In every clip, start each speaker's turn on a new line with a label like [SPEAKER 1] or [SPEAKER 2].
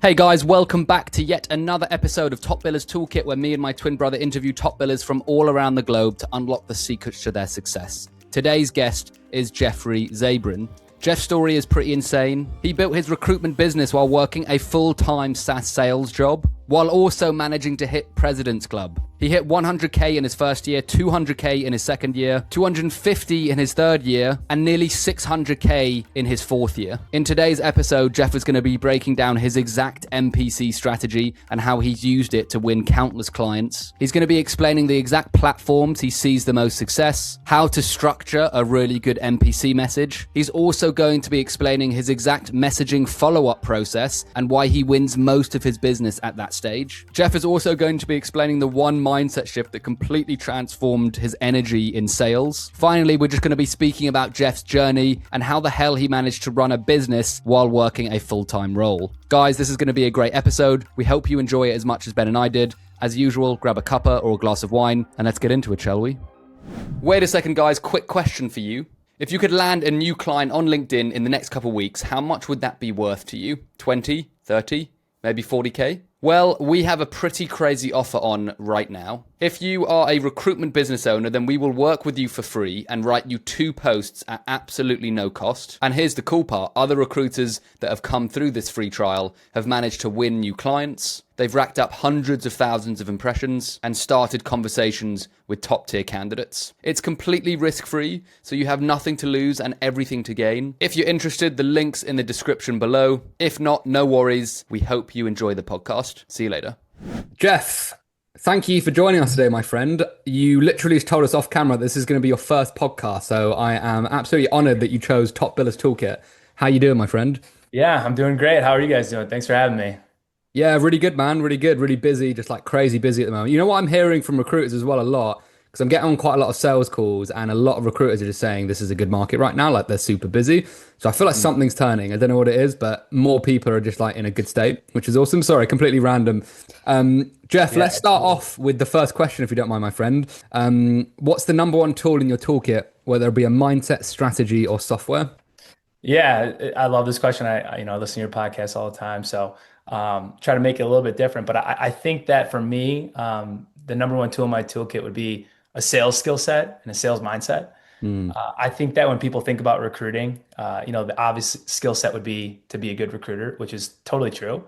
[SPEAKER 1] Hey guys, welcome back to yet another episode of Top Billers Toolkit, where me and my twin brother interview top billers from all around the globe to unlock the secrets to their success. Today's guest is Jeffrey Zabrin. Jeff's story is pretty insane. He built his recruitment business while working a full-time SaaS sales job, while also managing to hit President's Club. He hit 100K in his first year, 200K in his second year, 250 in his third year, and nearly 600K in his fourth year. In today's episode, Jeff is going to be breaking down his exact MPC strategy and how he's used it to win countless clients. He's going to be explaining the exact platforms he sees the most success, how to structure a really good MPC message. He's also going to be explaining his exact messaging follow-up process and why he wins most of his business at that stage. Jeff is also going to be explaining the one mindset shift that completely transformed his energy in sales. Finally, we're just going to be speaking about Jeff's journey and how the hell he managed to run a business while working a full-time role. Guys, this is going to be a great episode. We hope you enjoy it as much as Ben and I did. As usual, grab a cuppa or a glass of wine and let's get into it, shall we? Wait a second, guys. Quick question for you. If you could land a new client on LinkedIn in the next couple of weeks, how much would that be worth to you? 20, 30, maybe 40K? Well, we have a pretty crazy offer on right now. If you are a recruitment business owner, then we will work with you for free and write you 2 posts at absolutely no cost. And here's the cool part. Other recruiters that have come through this free trial have managed to win new clients. They've racked up hundreds of thousands of impressions and started conversations with top tier candidates. It's completely risk-free, so you have nothing to lose and everything to gain. If you're interested, the link's in the description below. If not, no worries. We hope you enjoy the podcast. See you later. Jeff, thank you for joining us today, my friend. You literally told us off camera this is going to be your first podcast, so I am absolutely honored that you chose Top Billers Toolkit. How you doing, my friend?
[SPEAKER 2] Yeah, I'm doing great. How are you guys doing? Thanks for having me.
[SPEAKER 1] Yeah, really good, man. Really good. Really busy, just like crazy busy at the moment. You know what I'm hearing from recruiters as well a lot? Because I'm getting on quite a lot of sales calls and a lot of recruiters are just saying this is a good market right now. Like they're super busy. So I feel like something's turning. I don't know what it is, but more people are just like in a good state, which is awesome. Sorry, completely random. Jeff,
[SPEAKER 2] Yeah,
[SPEAKER 1] let's start
[SPEAKER 2] absolutely.
[SPEAKER 1] off with the first question, if you don't mind, my friend. What's the number one tool in your toolkit, whether it be a mindset, strategy, or software?
[SPEAKER 2] Yeah, I love this question. I listen to your podcast all the time, so try to make it a little bit different. But I think that for me, the number one tool in my toolkit would be a sales skill set and a sales mindset.
[SPEAKER 1] Mm,
[SPEAKER 2] I think that when people think about recruiting, the obvious skill set would be to be a good recruiter, which is totally true.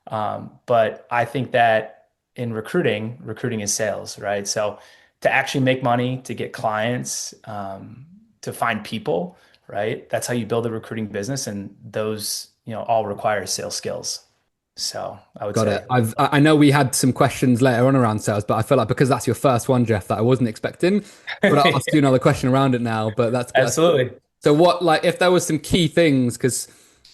[SPEAKER 2] But I think that in recruiting is sales, right? So to actually make money, to get clients, to find people, right? That's how you build a recruiting business, and those, all require sales skills. So I would
[SPEAKER 1] got
[SPEAKER 2] say,
[SPEAKER 1] it. I know we had some questions later on around sales, but I feel like because that's your first one, Jeff, that I wasn't expecting. But I'll ask you another question around it now. But that's cool.
[SPEAKER 2] absolutely.
[SPEAKER 1] So what, like, if there was some key things, because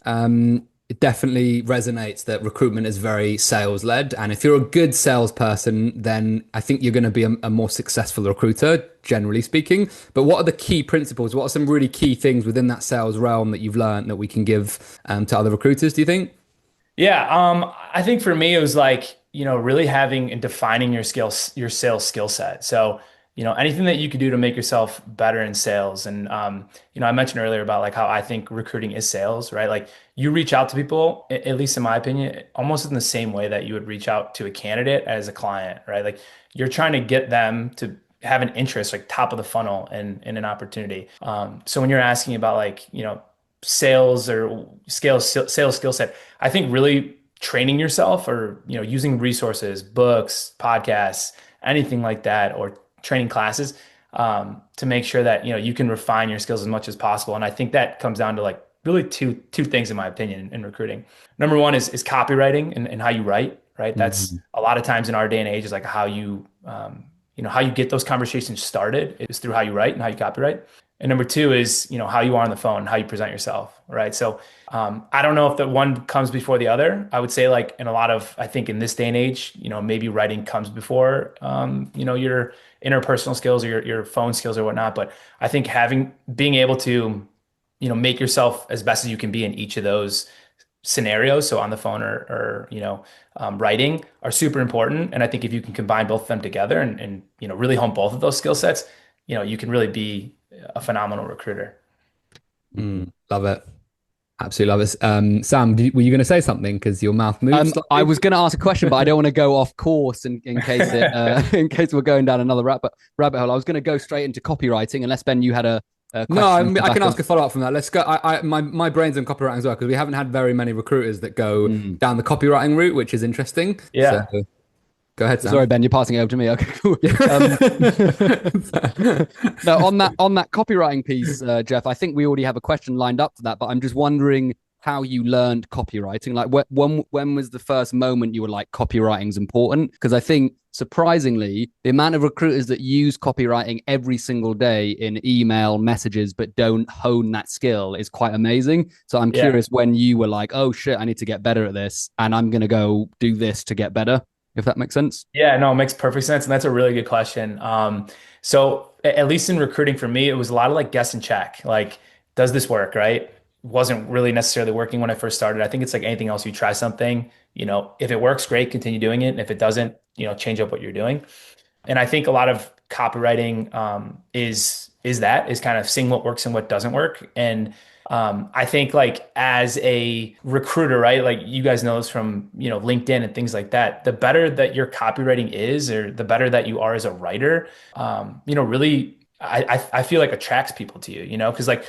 [SPEAKER 1] it definitely resonates that recruitment is very sales led, and if you're a good salesperson, then I think you're going to be a more successful recruiter, generally speaking. But what are the key principles? What are some really key things within that sales realm that you've learned that we can give to other recruiters? Do you think?
[SPEAKER 2] Yeah, I think for me it was like, really having and defining your sales skill set. So, anything that you could do to make yourself better in sales. And I mentioned earlier about like how I think recruiting is sales, right? Like you reach out to people, at least in my opinion, almost in the same way that you would reach out to a candidate as a client, right? Like you're trying to get them to have an interest, like top of the funnel in an opportunity. So when you're asking about like, sales or sales skill set, I think really training yourself or using resources, books, podcasts, anything like that, or training classes, to make sure that you can refine your skills as much as possible. And I think that comes down to like really two things in my opinion in recruiting. Number one is copywriting and how you write, right? That's
[SPEAKER 1] Mhm.
[SPEAKER 2] a lot of times in our day and age is like how you get those conversations started is through how you write and how you copyright. And number two is, how you are on the phone, how you present yourself, right? So I don't know if the one comes before the other. I would say like in a lot of, I think in this day and age, maybe writing comes before, your interpersonal skills or your phone skills or whatnot. But I think being able to, make yourself as best as you can be in each of those scenarios, so on the phone or writing, are super important. And I think if you can combine both of them together and really hone both of those skill sets, you can really be a phenomenal recruiter.
[SPEAKER 1] Love it.
[SPEAKER 3] Absolutely love it. Sam, were you going to say something? Because your mouth moved
[SPEAKER 1] I
[SPEAKER 3] slightly.
[SPEAKER 1] was going to ask a question, but I don't want to go off course in case in case we're going down another rabbit hole. I was going to go straight into copywriting, unless Ben, you had a
[SPEAKER 3] No,
[SPEAKER 1] question to
[SPEAKER 3] I can
[SPEAKER 1] back
[SPEAKER 3] ask
[SPEAKER 1] up.
[SPEAKER 3] a follow up from that. Let's go. My brain's on copywriting as well because we haven't had very many recruiters that go
[SPEAKER 1] Mm.
[SPEAKER 3] down the copywriting route, which is interesting. So
[SPEAKER 2] Yeah.
[SPEAKER 3] go ahead, Sam.
[SPEAKER 1] Sorry, Ben, you're passing it over to me. Okay, cool. Um, no, on that copywriting piece, Jeff, I think we already have a question lined up for that, but I'm just wondering how you learned copywriting. Like, when was the first moment you were like, copywriting's important? Because I think surprisingly, the amount of recruiters that use copywriting every single day in email messages but don't hone that skill is quite amazing. So I'm
[SPEAKER 2] Yeah.
[SPEAKER 1] curious when you were like, oh shit, I need to get better at this, and I'm gonna go do this to get better. If that makes sense.
[SPEAKER 2] Yeah, no, it makes perfect sense. And that's a really good question. So at least in recruiting for me, it was a lot of like guess and check. Like, does this work, right? Wasn't really necessarily working when I first started. I think it's like anything else. You try something, if it works, great, continue doing it. And if it doesn't, change up what you're doing. And I think a lot of copywriting is kind of seeing what works and what doesn't work. And I think like as a recruiter, right? Like you guys know this from LinkedIn and things like that. The better that your copywriting is, or the better that you are as a writer, really I feel like attracts people to you. Because like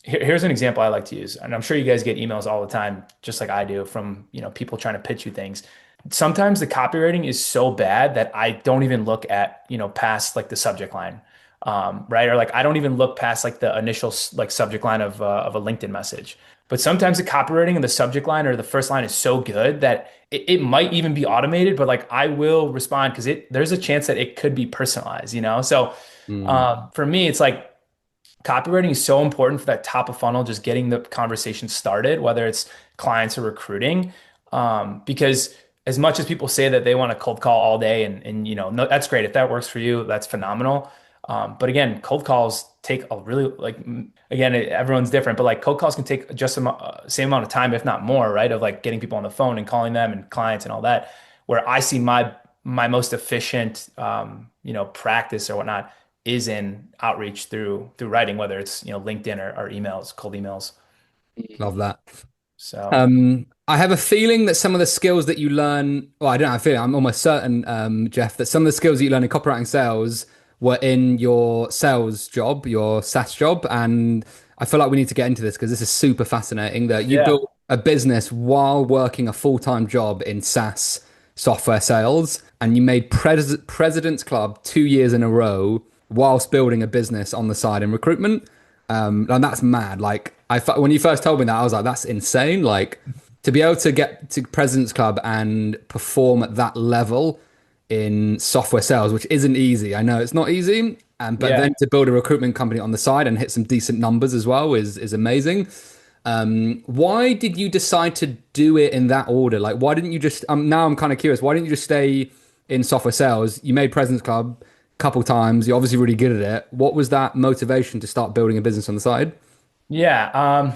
[SPEAKER 2] here's an example I like to use, and I'm sure you guys get emails all the time, just like I do, from people trying to pitch you things. Sometimes the copywriting is so bad that I don't even look at past like the subject line, right? Or like I don't even look past like the initial like subject line of a LinkedIn message. But sometimes the copywriting in the subject line or the first line is so good that it might even be automated, but like I will respond because there's a chance that it could be personalized. So
[SPEAKER 3] Mm,
[SPEAKER 2] for me, it's like copywriting is so important for that top of funnel, just getting the conversation started, whether it's clients or recruiting. Because as much as people say that they want to cold call all day, and no, that's great. If that works for you, that's phenomenal. But again, cold calls take a really again, everyone's different, but like cold calls can take just the same amount of time, if not more, right? Of like getting people on the phone and calling them and clients and all that. Where I see my most efficient, practice or whatnot is in outreach through writing, whether it's LinkedIn or emails, cold emails.
[SPEAKER 3] love that.
[SPEAKER 2] So
[SPEAKER 3] I have a feeling that some of the skills that you learn, well, I don't have a feeling, I'm almost certain, Jeff, that some of the skills that you learn in copywriting sales were in your sales job, your SaaS job. And I feel like we need to get into this because this is super fascinating that you
[SPEAKER 2] yeah,
[SPEAKER 3] built a business while working a full-time job in SaaS software sales, and you made President's Club 2 years in a row whilst building a business on the side in recruitment. And that's mad. Like when you first told me that, I was like, that's insane. Like to be able to get to President's Club and perform at that level in software sales, which isn't easy. I know it's not easy. But
[SPEAKER 2] yeah.
[SPEAKER 3] then to build a recruitment company on the side and hit some decent numbers as well is amazing. Why did you decide to do it in that order? Like, why didn't you just? Now I'm kind of curious. Why didn't you just stay in software sales? You made President's Club a couple times. You're obviously really good at it. What was that motivation to start building a business on the side?
[SPEAKER 2] Yeah,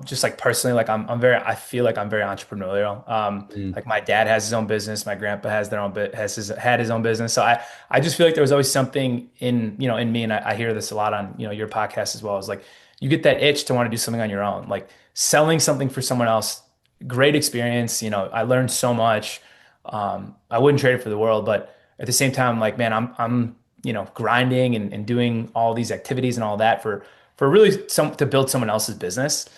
[SPEAKER 2] just like personally, like I feel like I'm very entrepreneurial.
[SPEAKER 3] Mm,
[SPEAKER 2] Like my dad has his own business, my grandpa has their own bit has had his own business. So I just feel like there was always something in me, and I hear this a lot on, your podcast as well. Is like you get that itch to want to do something on your own, like selling something for someone else. Great experience. I learned so much. I wouldn't trade it for the world, but at the same time, like, man, I'm grinding and doing all these activities and all that for really to build someone else's business.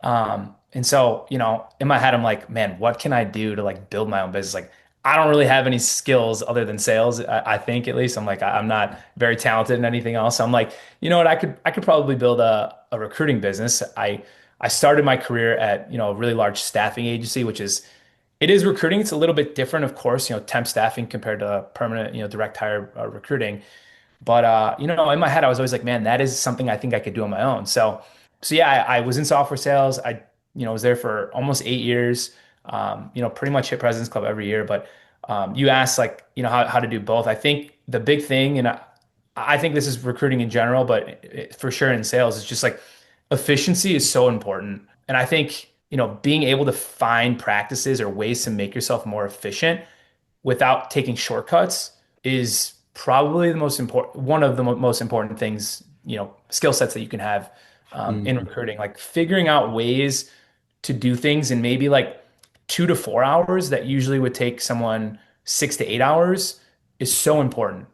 [SPEAKER 2] And so, in my head, I'm like, man, what can I do to like build my own business? Like, I don't really have any skills other than sales. I think at least I'm like, I'm not very talented in anything else. So I'm like, you know what? I could probably build a recruiting business. I started my career at, a really large staffing agency, it is recruiting. It's a little bit different, of course, temp staffing compared to permanent, direct hire recruiting. But in my head, I was always like, man, that is something I think I could do on my own. So yeah, I was in software sales. I was there for almost 8 years. Pretty much hit President's Club every year. But you asked like, how to do both. I think the big thing, and I think this is recruiting in general, but for sure in sales, is just like efficiency is so important. And I think being able to find practices or ways to make yourself more efficient without taking shortcuts is probably the most important one of the most important things, skill sets that you can have in
[SPEAKER 3] mm,
[SPEAKER 2] recruiting, like figuring out ways to do things in maybe like 2 to 4 hours that usually would take someone 6 to 8 hours is so important.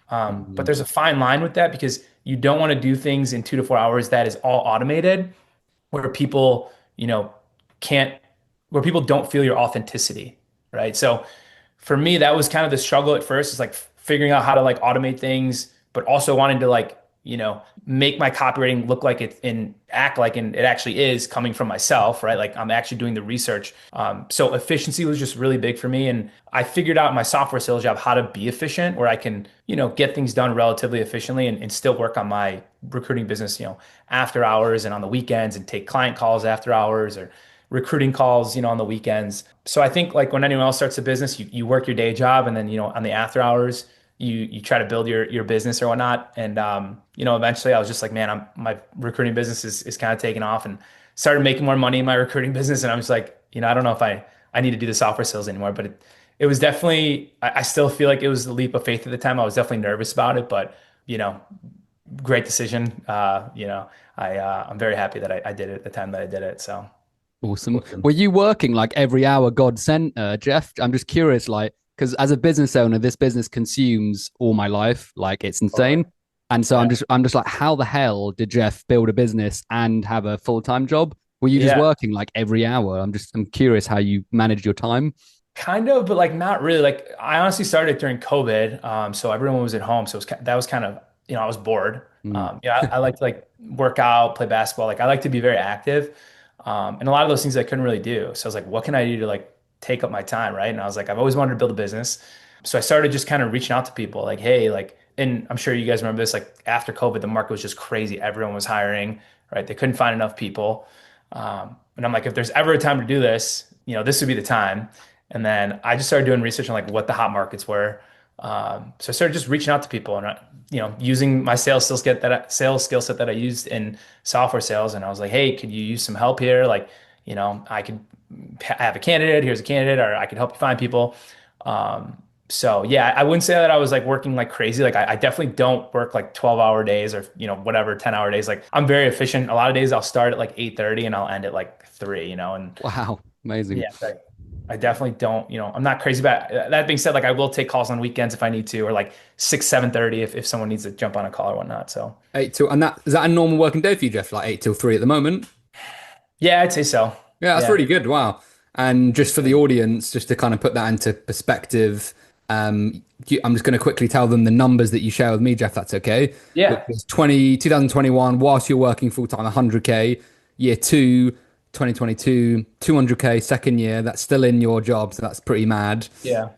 [SPEAKER 2] But
[SPEAKER 3] Mm.
[SPEAKER 2] there's a fine line with that because you don't want to do things in 2 to 4 hours that is all automated where people, can't, where people don't feel your authenticity, right? So for me, that was kind of the struggle at first, is like figuring out how to like automate things, but also wanting to like, make my copywriting look like it and act like it actually is coming from myself, right? Like I'm actually doing the research. So efficiency was just really big for me. And I figured out in my software sales job how to be efficient where I can, get things done relatively efficiently and still work on my recruiting business, after hours and on the weekends and take client calls after hours or recruiting calls, on the weekends. So I think like when anyone else starts a business, you work your day job and then, on the after hours, you try to build your business or whatnot. And eventually I was just like, man, my recruiting business is kind of taking off and started making more money in my recruiting business. And I'm just like, I don't know if I need to do the software sales anymore, but it was definitely, I still feel like it was a leap of faith at the time. I was definitely nervous about it, but you know, great decision. I'm very happy that I did it at the time that I did it. So.
[SPEAKER 1] Awesome.
[SPEAKER 3] Awesome.
[SPEAKER 1] Were you working like every hour God sent, Jeff? I'm just curious, like, because as a business owner, this business consumes all my life. Like, it's
[SPEAKER 2] Totally.
[SPEAKER 1] insane. And so
[SPEAKER 2] Yeah.
[SPEAKER 1] I'm just like, how the hell did Jeff build a business and have a full-time job? Were you just
[SPEAKER 2] Yeah.
[SPEAKER 1] working like every hour? I'm curious how you managed your time.
[SPEAKER 2] Kind of, but like not really. Like I honestly started during COVID, so everyone was at home, so that was kind of I was bored.
[SPEAKER 1] Mm.
[SPEAKER 2] I like to like work out, play basketball. Like I like to be very active, and a lot of those things I couldn't really do. So I was like, what can I do to like take up my time, right? And I was like, I've always wanted to build a business, so I started just kind of reaching out to people, like, hey, like, and I'm sure you guys remember this. Like after COVID, the market was just crazy. Everyone was hiring, right? They couldn't find enough people, and I'm like, if there's ever a time to do this, this would be the time. And then I just started doing research on like what the hot markets were. So I started just reaching out to people and using my sales skill set that I used in software sales. And I was like, hey, could you use some help here? Like, I could have a candidate. Here's a candidate, or I could help you find people. So yeah, I wouldn't say that I was like working like crazy. Like I definitely don't work like 12-hour days or whatever 10-hour days. Like I'm very efficient. A lot of days I'll start at like 8:30 and I'll end at like 3. And
[SPEAKER 1] Wow, amazing.
[SPEAKER 2] yeah, I definitely don't, I'm not crazy about it. That being said, like I will take calls on weekends if I need to, or like 6, 7:30 if someone needs to jump on a call or whatnot. So
[SPEAKER 3] Eight till, and that is that a normal working day for you, Jeff? Like 8 till 3 at the moment?
[SPEAKER 2] yeah, I'd say so.
[SPEAKER 3] Yeah, that's
[SPEAKER 2] Yeah.
[SPEAKER 3] really good. Wow. And just for the audience, just to kind of put that into perspective, I'm just going to quickly tell them the numbers that you share with me, Jeff, that's okay. Which
[SPEAKER 2] Yeah.
[SPEAKER 3] was 2021, whilst you're working full time, 100K. Year two, 2022, 200K. Second year, that's still in your job, so that's pretty mad.
[SPEAKER 2] Yeah.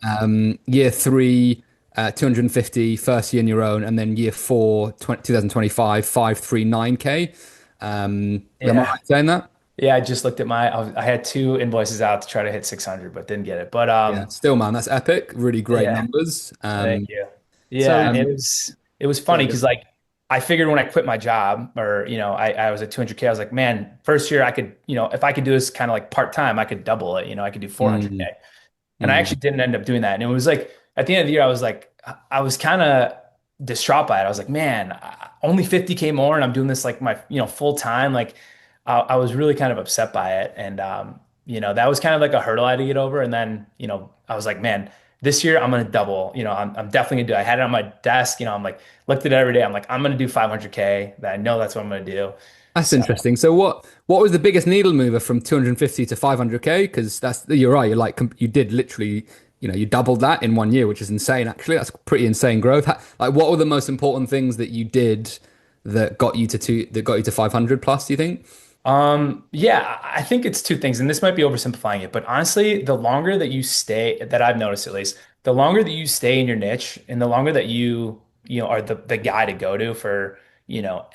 [SPEAKER 3] Year three, 250, first year in your own. And then year four, 2025, 539K. Am I
[SPEAKER 2] Yeah.
[SPEAKER 3] right saying that?
[SPEAKER 2] Yeah. I just looked at I had 2 invoices out to try to hit 600, but didn't get it. But
[SPEAKER 3] Yeah, still, man, that's epic. Really great
[SPEAKER 2] yeah,
[SPEAKER 3] numbers.
[SPEAKER 2] thank you.
[SPEAKER 1] So
[SPEAKER 2] Yeah. It was funny
[SPEAKER 3] Sorry,
[SPEAKER 2] because like I figured when I quit my job or, I was at 200K, I was like, man, first year I could, if I could do this kind of like part time, I could double it, I could do 400K.
[SPEAKER 3] mm,
[SPEAKER 2] And I
[SPEAKER 3] mm.
[SPEAKER 2] actually didn't end up doing that. And it was like at the end of the year, I was kind of distraught by it. I was like, man, only 50K more, and I'm doing this like my, full time. Like, I was really kind of upset by it, and that was kind of like a hurdle I had to get over. And then, I was like, man, this year I'm gonna double. I'm definitely gonna do. I had it on my desk. I'm like looked at it every day. I'm like, I'm gonna do 500K. That I know that's what I'm gonna do.
[SPEAKER 3] That's
[SPEAKER 2] So.
[SPEAKER 3] interesting. So what was the biggest needle mover from 250 to 500K? Because you're right. You're like you did literally, you doubled that in 1 year, which is insane. Actually, that's pretty insane growth. Like, what were the most important things that you did that got you to 500 plus? Do you think?
[SPEAKER 2] Yeah, I think it's two things, and this might be oversimplifying it, but honestly, the longer that you stay, that I've noticed at least, the longer that you stay in your niche and the longer that you are the guy to go to for,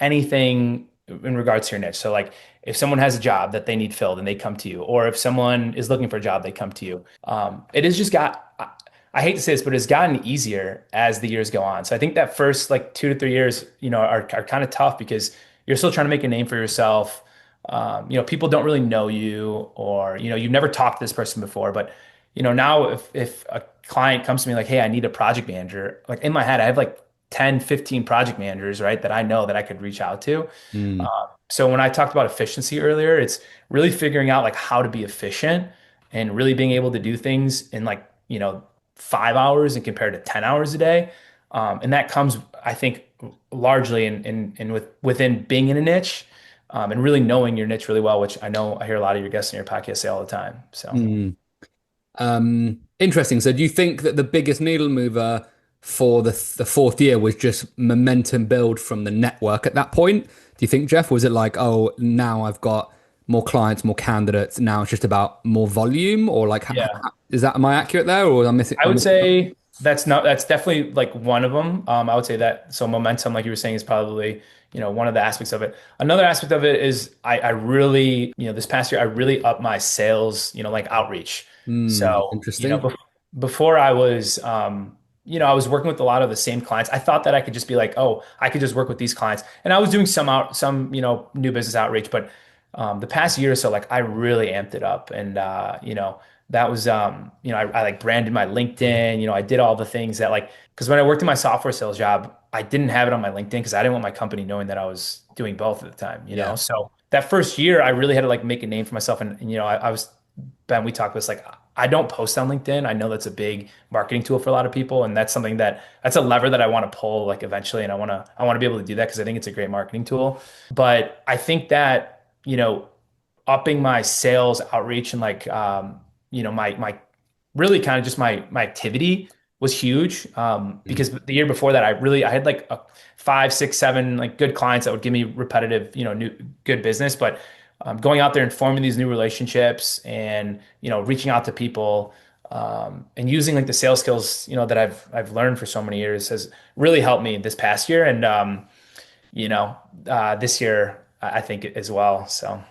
[SPEAKER 2] anything in regards to your niche. So like if someone has a job that they need filled and they come to you, or if someone is looking for a job, they come to you. It has just I hate to say this, but it's gotten easier as the years go on. So I think that first like 2 to 3 years, are kind of tough because you're still trying to make a name for yourself. People don't really know you, or you've never talked to this person before. But now if a client comes to me like, hey, I need a project manager, like in my head I have like 10, 15 project managers, right, that I know that I could reach out to.
[SPEAKER 3] Mm.
[SPEAKER 2] So when I talked about efficiency earlier, it's really figuring out like how to be efficient and really being able to do things in like, 5 hours and compared to 10 hours a day. And that comes, I think, largely in within being in a niche, and really knowing your niche really well, which I know I hear a lot of your guests in your podcast say all the time. So
[SPEAKER 3] Hmm. Interesting. So, do you think that the biggest needle mover for the fourth year was just momentum build from the network at that point? Do you think, Jeff, was it like, oh, now I've got more clients, more candidates, now it's just about more volume, or like,
[SPEAKER 2] yeah.
[SPEAKER 3] is that am I accurate there, or am I missing?
[SPEAKER 2] I would say that's definitely like one of them. I would say that so momentum, like you were saying, is probably one of the aspects of it. Another aspect of it is I really this past year I really upped my sales like outreach. So
[SPEAKER 3] Interesting.
[SPEAKER 2] before I was I was working with a lot of the same clients. I thought that I could just be like, oh, I could just work with these clients, and I was doing some new business outreach, but the past year or so, like I really amped it up, and that was I like branded my LinkedIn. I did all the things that like because when I worked in my software sales job, I didn't have it on my LinkedIn because I didn't want my company knowing that I was doing both at the time.
[SPEAKER 3] Yeah.
[SPEAKER 2] So that first year, I really had to like make a name for myself, and I was Ben. We talked about this like I don't post on LinkedIn. I know that's a big marketing tool for a lot of people, and that's something that's a lever that I want to pull like eventually, and I want to be able to do that because I think it's a great marketing tool. But I think that upping my sales outreach and like my really kind of just my activity was huge
[SPEAKER 3] Mm.
[SPEAKER 2] because the year before that I had like a five, six, seven like good clients that would give me repetitive new good business, but going out there and forming these new relationships and reaching out to people and using like the sales skills that I've learned for so many years has really helped me this past year and this year I think as well. So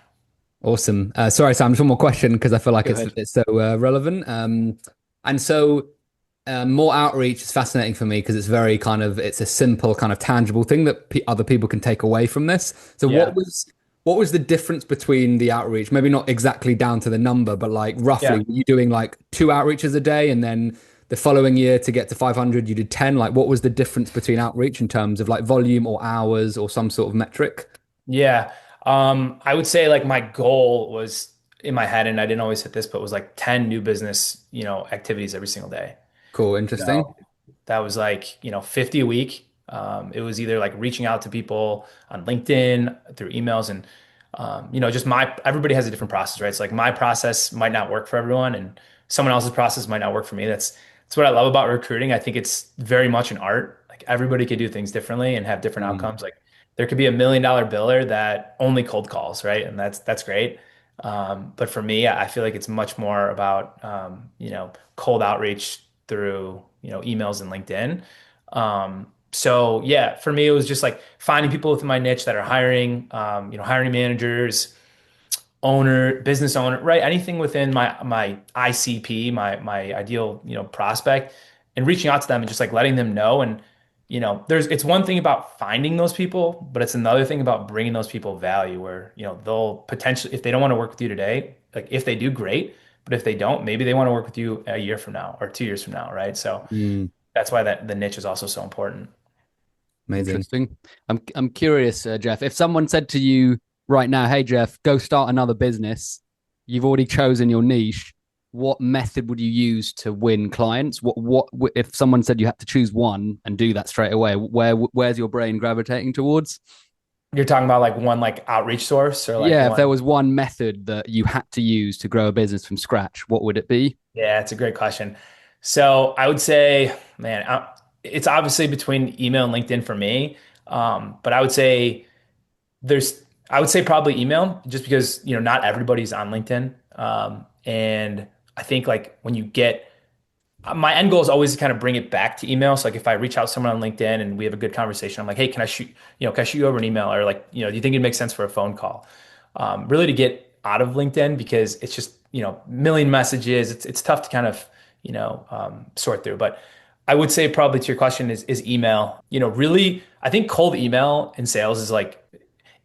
[SPEAKER 3] Awesome. Sorry, Sam, just one more question because I feel like
[SPEAKER 1] Go ahead.
[SPEAKER 3] it's so relevant. And so more outreach is fascinating for me because it's very kind of it's a simple kind of tangible thing that other people can take away from this. So
[SPEAKER 2] yeah,
[SPEAKER 3] what was the difference between the outreach? Maybe not exactly down to the number, but like roughly,
[SPEAKER 2] yeah.
[SPEAKER 3] were you doing like two outreaches a day and then the following year to get to 500 you did 10? Like what was the difference between outreach in terms of like volume or hours or some sort of metric?
[SPEAKER 2] Yeah. I would say like my goal was in my head, and I didn't always hit this, but it was like 10 new business, activities every single day.
[SPEAKER 3] Cool, interesting.
[SPEAKER 2] So that was like, 50 a week. It was either like reaching out to people on LinkedIn through emails and, just everybody has a different process, right? It's like my process might not work for everyone and someone else's process might not work for me. That's what I love about recruiting. I think it's very much an art. Like everybody could do things differently and have different
[SPEAKER 3] Mm,
[SPEAKER 2] outcomes. Like there could be $1 million biller that only cold calls, right? And that's great. But for me, I feel like it's much more about, cold outreach through emails and LinkedIn. So yeah, for me it was just like finding people within my niche that are hiring, hiring managers, business owner, right? Anything within my ICP, my ideal prospect, and reaching out to them and just like letting them know. And it's one thing about finding those people, but it's another thing about bringing those people value where they'll potentially if they don't want to work with you today, like if they do, great. But if they don't, maybe they want to work with you a year from now or 2 years from now, right? So
[SPEAKER 3] mm,
[SPEAKER 2] that's why the niche is also so important.
[SPEAKER 3] amazing.
[SPEAKER 1] Interesting. I'm curious, Jeff. If someone said to you right now, "Hey, Jeff, go start another business," you've already chosen your niche. What method would you use to win clients? If someone said you had to choose one and do that straight away? Where's your brain gravitating towards?
[SPEAKER 2] You're talking about like one like outreach source or like
[SPEAKER 1] Yeah, if there
[SPEAKER 2] one.
[SPEAKER 1] was one method that you had to use to grow a business from scratch, what would it be?
[SPEAKER 2] Yeah, it's a great question. So I would say, man, it's obviously between email and LinkedIn for me. But there's, I would say probably email just because, not everybody's on LinkedIn. And I think like when you get my end goal is always to kind of bring it back to email. So like if I reach out to someone on LinkedIn and we have a good conversation, I'm like, hey, can I shoot you over an email or like, do you think it makes sense for a phone call? Really to get out of LinkedIn because it's just, million messages. It's tough to kind of, sort through. But I would say probably to your question is email. Really, I think cold email in sales is like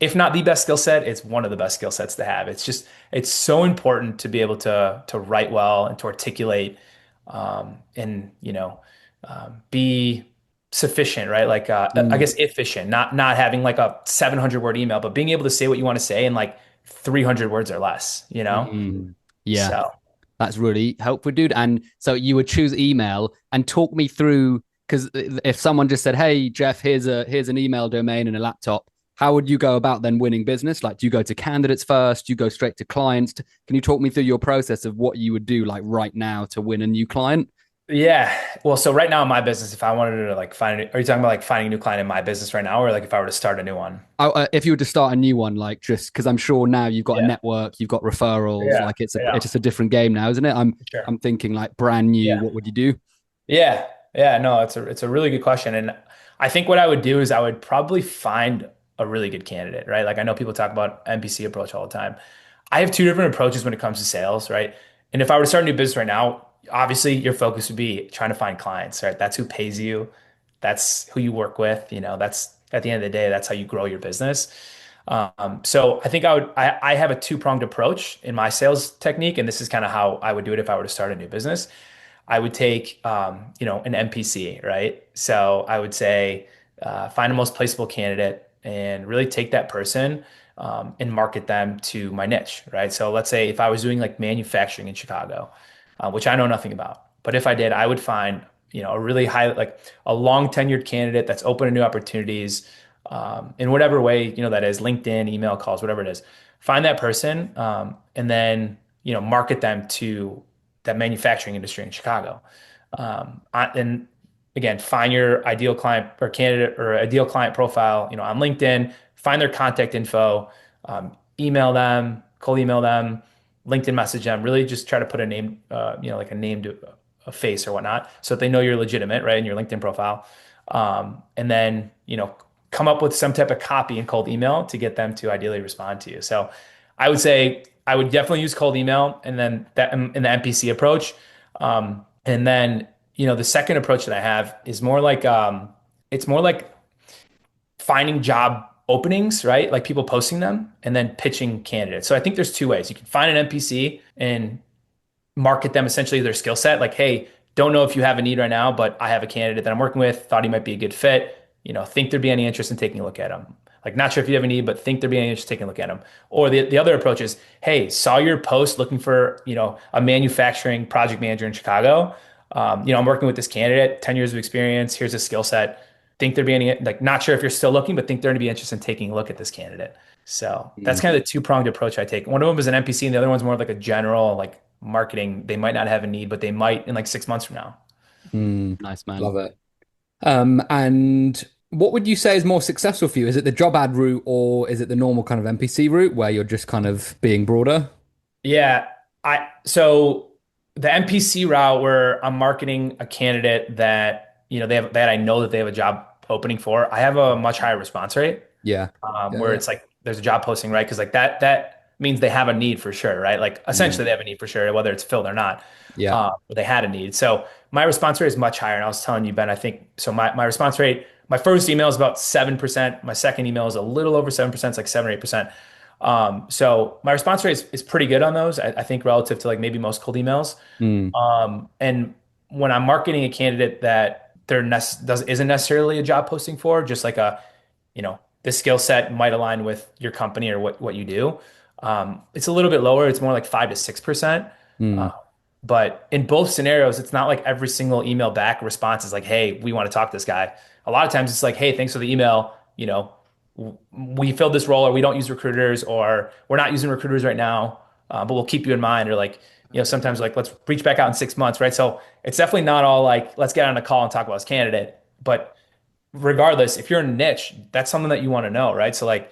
[SPEAKER 2] if not the best skill set, it's one of the best skill sets to have. It's so important to be able to write well and to articulate and be sufficient, right? Like I
[SPEAKER 3] Mm,
[SPEAKER 2] guess efficient, not having like a 700 word email, but being able to say what you want to say in like 300 words or less, you know?
[SPEAKER 1] mm. Yeah.
[SPEAKER 2] So
[SPEAKER 1] That's really helpful, dude. And so you would choose email and talk me through, because if someone just said, "Hey, Jeff, here's an email domain and a laptop," how would you go about then winning business? Like, do you go to candidates first? Do you go straight to clients? Can you talk me through your process of what you would do like right now to win a new client?
[SPEAKER 2] yeah. Well, so right now in my business, if I wanted to like find, are you talking about like finding a new client in my business right now, or like if I were to start a new one?
[SPEAKER 1] If you were to start a new one, like just because I'm sure now you've got a
[SPEAKER 2] Yeah.
[SPEAKER 1] network, you've got referrals,
[SPEAKER 2] Yeah.
[SPEAKER 1] like
[SPEAKER 2] Yeah.
[SPEAKER 1] it's just a different game now, isn't it?
[SPEAKER 2] Sure.
[SPEAKER 1] I'm thinking like brand new.
[SPEAKER 2] Yeah.
[SPEAKER 1] What would you do?
[SPEAKER 2] Yeah. Yeah. No, it's a really good question. And I think what I would do is I would probably find a really good candidate, right? Like I know people talk about NPC approach all the time. I have two different approaches when it comes to sales, right? And if I were to start a new business right now, obviously your focus would be trying to find clients, right? That's who pays you. That's who you work with. That's at the end of the day, that's how you grow your business. So I think I have a two-pronged approach in my sales technique, and this is kind of how I would do it if I were to start a new business. I would take, an NPC, right? So I would say, find the most placeable candidate and really take that person, and market them to my niche, right? So let's say if I was doing like manufacturing in Chicago, which I know nothing about, but if I did, I would find, a really high, like a long tenured candidate that's open to new opportunities, in whatever way, that is LinkedIn, email calls, whatever it is. Find that person, and then, market them to that manufacturing industry in Chicago. And again, find your ideal client or candidate or ideal client profile, on LinkedIn, find their contact info, email them, cold email them, LinkedIn message them, really just try to put a name, like a name to a face or whatnot, so that they know you're legitimate, right, in your LinkedIn profile. And then, come up with some type of copy in cold email to get them to ideally respond to you. So I would say I would definitely use cold email and then that in the NPC approach. And then, the second approach that I have is more like, it's more like finding job openings, right? Like people posting them and then pitching candidates. So I think there's two ways. You can find an NPC and market them essentially their skill set. Like, hey, don't know if you have a need right now, but I have a candidate that I'm working with, thought he might be a good fit. Think there'd be any interest in taking a look at him. Like, not sure if you have a need, but think there'd be any interest in taking a look at him. Or the other approach is, hey, saw your post looking for, a manufacturing project manager in Chicago. I'm working with this candidate, 10 years of experience. Here's a skill set. Think there'd be any, like, not sure if you're still looking, but think there'd be interest in taking a look at this candidate. So that's
[SPEAKER 1] Mm,
[SPEAKER 2] kind of the two-pronged approach I take. One of them is an NPC, and the other one's more like a general, like marketing. They might not have a need, but they might in like 6 months from now.
[SPEAKER 3] mm,
[SPEAKER 1] nice, man.
[SPEAKER 3] love it. And what would you say is more successful for you? Is it the job ad route or is it the normal kind of NPC route where you're just kind of being broader?
[SPEAKER 2] Yeah, so the NPC route where I'm marketing a candidate that I know that they have a job opening for, I have a much higher response rate.
[SPEAKER 3] Yeah. Yeah,
[SPEAKER 2] Where
[SPEAKER 3] yeah.
[SPEAKER 2] it's like there's a job posting, right? Because like that means they have a need for sure, right? Like
[SPEAKER 3] Mm,
[SPEAKER 2] essentially they have a need for sure, whether it's filled or not.
[SPEAKER 3] yeah.
[SPEAKER 2] But they had a need. So my response rate is much higher. And I was telling you, Ben, I think so. My response rate, my first email is about 7%. My second email is a little over 7%. It's like 7 or 8%. So my response rate is pretty good on those. I think relative to like maybe most cold emails.
[SPEAKER 3] Mm,
[SPEAKER 2] And when I'm marketing a candidate that isn't necessarily a job posting for, just like this skill set might align with your company or what you do. It's a little bit lower. It's more like 5 to 6%. Uh,
[SPEAKER 3] mm,
[SPEAKER 2] but in both scenarios, it's not like every single email back response is like, "Hey, we want to talk to this guy." A lot of times it's like, "Hey, thanks for the email. We filled this role, or we don't use recruiters, or we're not using recruiters right now, but we'll keep you in mind." Or like, sometimes like, "Let's reach back out in 6 months," right? So it's definitely not all like, "Let's get on a call and talk about this candidate." But regardless, if you're in a niche, that's something that you want to know, right? So like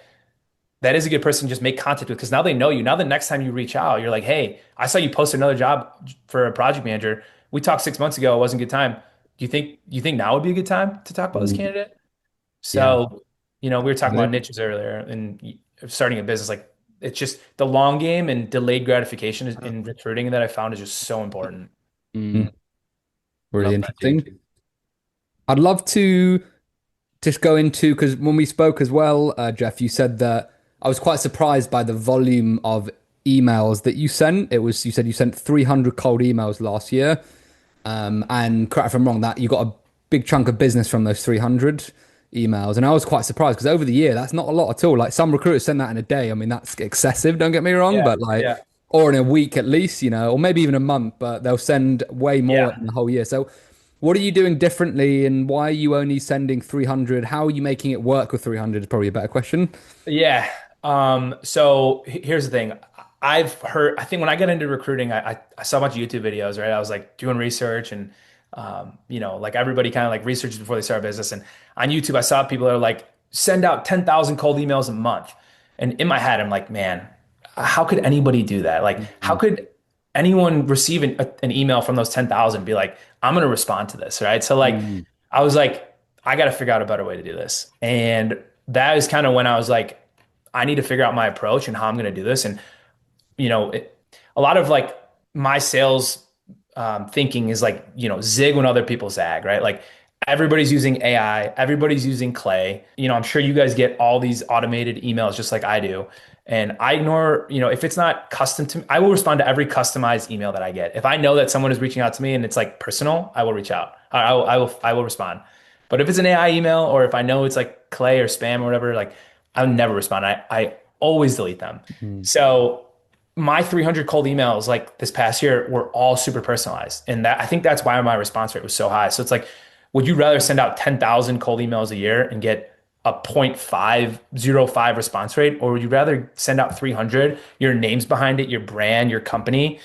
[SPEAKER 2] that is a good person to just make contact with because now they know you. Now the next time you reach out, you're like, "Hey, I saw you post another job for a project manager. We talked 6 months ago. It wasn't a good time. Do you think now would be a good time to talk about this
[SPEAKER 3] mm,
[SPEAKER 2] candidate?"
[SPEAKER 3] yeah.
[SPEAKER 2] So, we were talking about niches earlier and starting a business. Like it's just the long game and delayed gratification in recruiting that I found is just so important.
[SPEAKER 1] Mm,
[SPEAKER 3] Mm, really
[SPEAKER 1] love that, dude.
[SPEAKER 3] interesting. I'd love to just go into because when we spoke as well, Jeff, you said that I was quite surprised by the volume of emails that you sent. It was you said you sent 300 cold emails last year, and correct if I'm wrong, that you got big chunk of business from those 300 emails. And I was quite surprised because over the year, that's not a lot at all. Like some recruiters send that in a day. I mean, that's excessive, don't get me wrong,
[SPEAKER 2] Yeah.
[SPEAKER 3] but like,
[SPEAKER 2] Yeah.
[SPEAKER 3] or in a week at least, or maybe even a month, but they'll send way more
[SPEAKER 2] Yeah.
[SPEAKER 3] in the whole year. So what are you doing differently and why are you only sending 300? How are you making it work with 300 is probably a better question.
[SPEAKER 2] Yeah. So here's the thing. I've heard, I think when I got into recruiting, I saw a bunch of YouTube videos, right? I was like doing research and, like everybody kind of like researches before they start a business. And on YouTube, I saw people that are like, send out 10,000 cold emails a month. And in my head, I'm like, man, how could anybody do that? Like, how could anyone receive an email from those 10,000 and be like, I'm going to respond to this, right? So like,
[SPEAKER 3] Mm,
[SPEAKER 2] I was like, I got to figure out a better way to do this. And that is kind of when I was like, I need to figure out my approach and how I'm going to do this. And, a lot of like my sales thinking is like, zig when other people zag, right? Like everybody's using AI, everybody's using Clay. I'm sure you guys get all these automated emails just like I do. And I ignore, if it's not custom to me, I will respond to every customized email that I get. If I know that someone is reaching out to me and it's like personal, I will reach out. I will respond. But if it's an AI email or if I know it's like Clay or spam or whatever, like I would never respond. I always delete them.
[SPEAKER 3] mm,
[SPEAKER 2] So my 300 cold emails like this past year were all super personalized. And that I think that's why my response rate was so high. So it's like, would you rather send out 10,000 cold emails a year and get a 0.505 response rate? Or would you rather send out 300, your name's behind it, your brand, your company,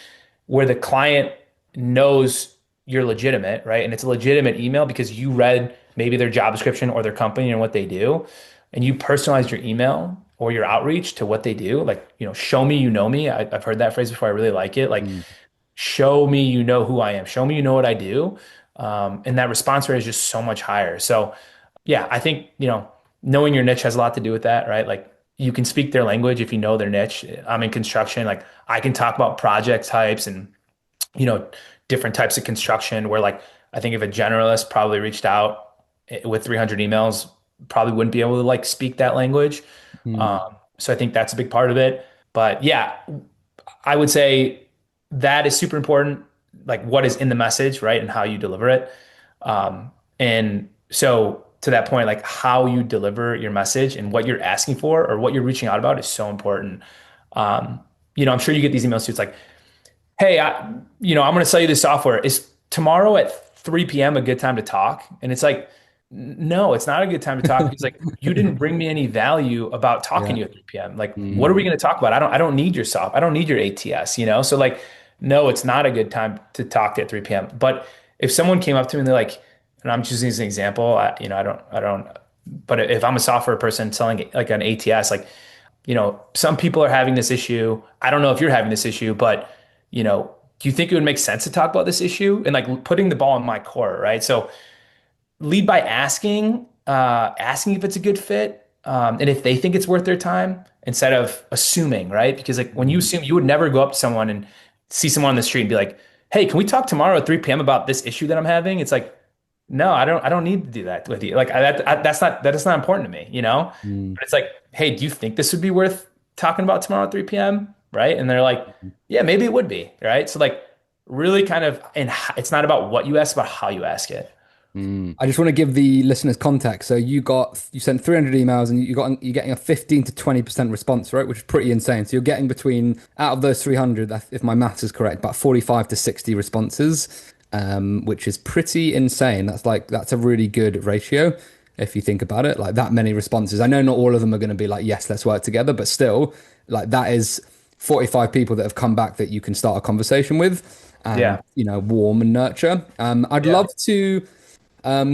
[SPEAKER 2] where the client knows you're legitimate, right? And it's a legitimate email because you read maybe their job description or their company and what they do, and you personalized your email or your outreach to what they do. Like, show me you know me. I've heard that phrase before. I really like it. Like,
[SPEAKER 3] mm,
[SPEAKER 2] show me you know who I am. Show me you know what I do. And that response rate is just so much higher. So, yeah, I think, knowing your niche has a lot to do with that, right? Like, you can speak their language if you know their niche. I'm in construction. Like, I can talk about project types and you know, different types of construction where like I think if a generalist probably reached out with 300 emails, probably wouldn't be able to like speak that language.
[SPEAKER 3] mm.
[SPEAKER 2] So I think that's a big part of it. But yeah, I would say that is super important, like what is in the message, right? And how you deliver it. And so to that point, like how you deliver your message and what you're asking for or what you're reaching out about is so important. Um, I'm sure you get these emails too. It's like, hey, I'm going to sell you this software. Is tomorrow at 3 p.m. a good time to talk? And it's like, no, it's not a good time to talk because like you didn't bring me any value about talking
[SPEAKER 3] Yeah.
[SPEAKER 2] to you at 3 p.m. Like, what are
[SPEAKER 3] Mm,
[SPEAKER 2] we going to talk about? I don't need your soft. I don't need your ATS. So like, no, it's not a good time to talk at 3 p.m. But if someone came up to me and they're like, and I'm just using as an example, I don't, but if I'm a software person selling like an ATS, like, some people are having this issue. I don't know if you're having this issue, but do you think it would make sense to talk about this issue and like putting the ball in my court, right? So lead by asking if it's a good fit, and if they think it's worth their time instead of assuming, right? Because like when you
[SPEAKER 3] mm,
[SPEAKER 2] assume, you would never go up to someone and see someone on the street and be like, "Hey, can we talk tomorrow at 3 p.m. about this issue that I'm having?" It's like, no, I don't need to do that with you. Like that's not important to me,
[SPEAKER 3] mm,
[SPEAKER 2] But it's like, hey, do you think this would be worth talking about tomorrow at 3 p.m.? Right? And they're like, yeah, maybe it would be, right? So like really kind of, and it's not about what you ask, about how you ask it.
[SPEAKER 3] mm. I just want to give the listeners context. So you sent 300 emails and you're getting a 15 to 20% response rate, which is pretty insane. So you're getting between out of those 300, if my maths is correct, about 45 to 60 responses, which is pretty insane. That's a really good ratio if you think about it. Like that many responses. I know not all of them are going to be like, yes, let's work together, but still, like that is 45 people that have come back that you can start a conversation with and
[SPEAKER 2] Yeah.
[SPEAKER 3] warm and nurture. I'd
[SPEAKER 2] Yeah.
[SPEAKER 3] love to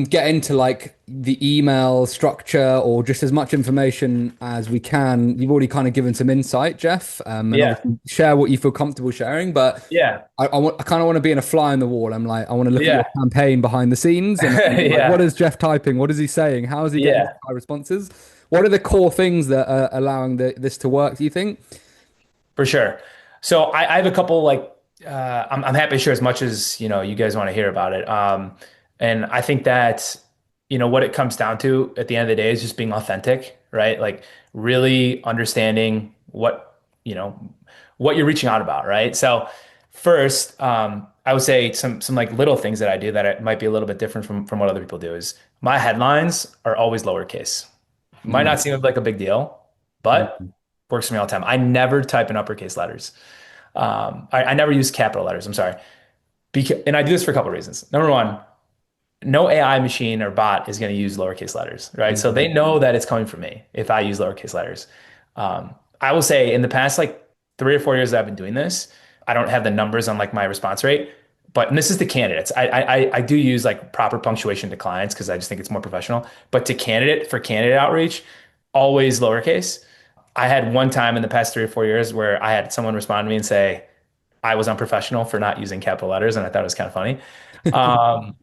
[SPEAKER 3] get into like the email structure or just as much information as we can. You've already kind of given some insight, Jeff, and
[SPEAKER 2] Yeah.
[SPEAKER 3] obviously share what you feel comfortable sharing. But
[SPEAKER 2] Yeah.
[SPEAKER 3] I kind of want to be in a fly on the wall. I'm like, I want to look at your
[SPEAKER 2] Yeah.
[SPEAKER 3] campaign behind the scenes and like, what
[SPEAKER 2] Yeah.
[SPEAKER 3] is Jeff typing? What is he saying? How is he getting
[SPEAKER 2] Yeah.
[SPEAKER 3] high responses? What are the core things that are allowing this to work, do you think?
[SPEAKER 2] For sure. So I have a couple like I'm happy to share as much as you guys want to hear about it. And I think that what it comes down to at the end of the day is just being authentic, right? Like really understanding what you're reaching out about, right? So first, I would say some like little things that I do that might be a little bit different from what other people do is my headlines are always lowercase. Might
[SPEAKER 3] Mm,
[SPEAKER 2] not seem like a big deal, but
[SPEAKER 3] mm,
[SPEAKER 2] works for me all the time. I never type in uppercase letters. I never use capital letters. I'm sorry. And I do this for a couple of reasons. Number one, no AI machine or bot is going to use lowercase letters, right? So
[SPEAKER 3] mm,
[SPEAKER 2] they know that it's coming from me if I use lowercase letters. I will say in the past like 3 or 4 years that I've been doing this, I don't have the numbers on like my response rate, but and this is to candidates. I do use like proper punctuation to clients because I just think it's more professional. But to candidate for candidate outreach, always lowercase. I had one time in the past 3 or 4 years where I had someone respond to me and say I was unprofessional for not using capital letters, and I thought it was kind of funny. Um,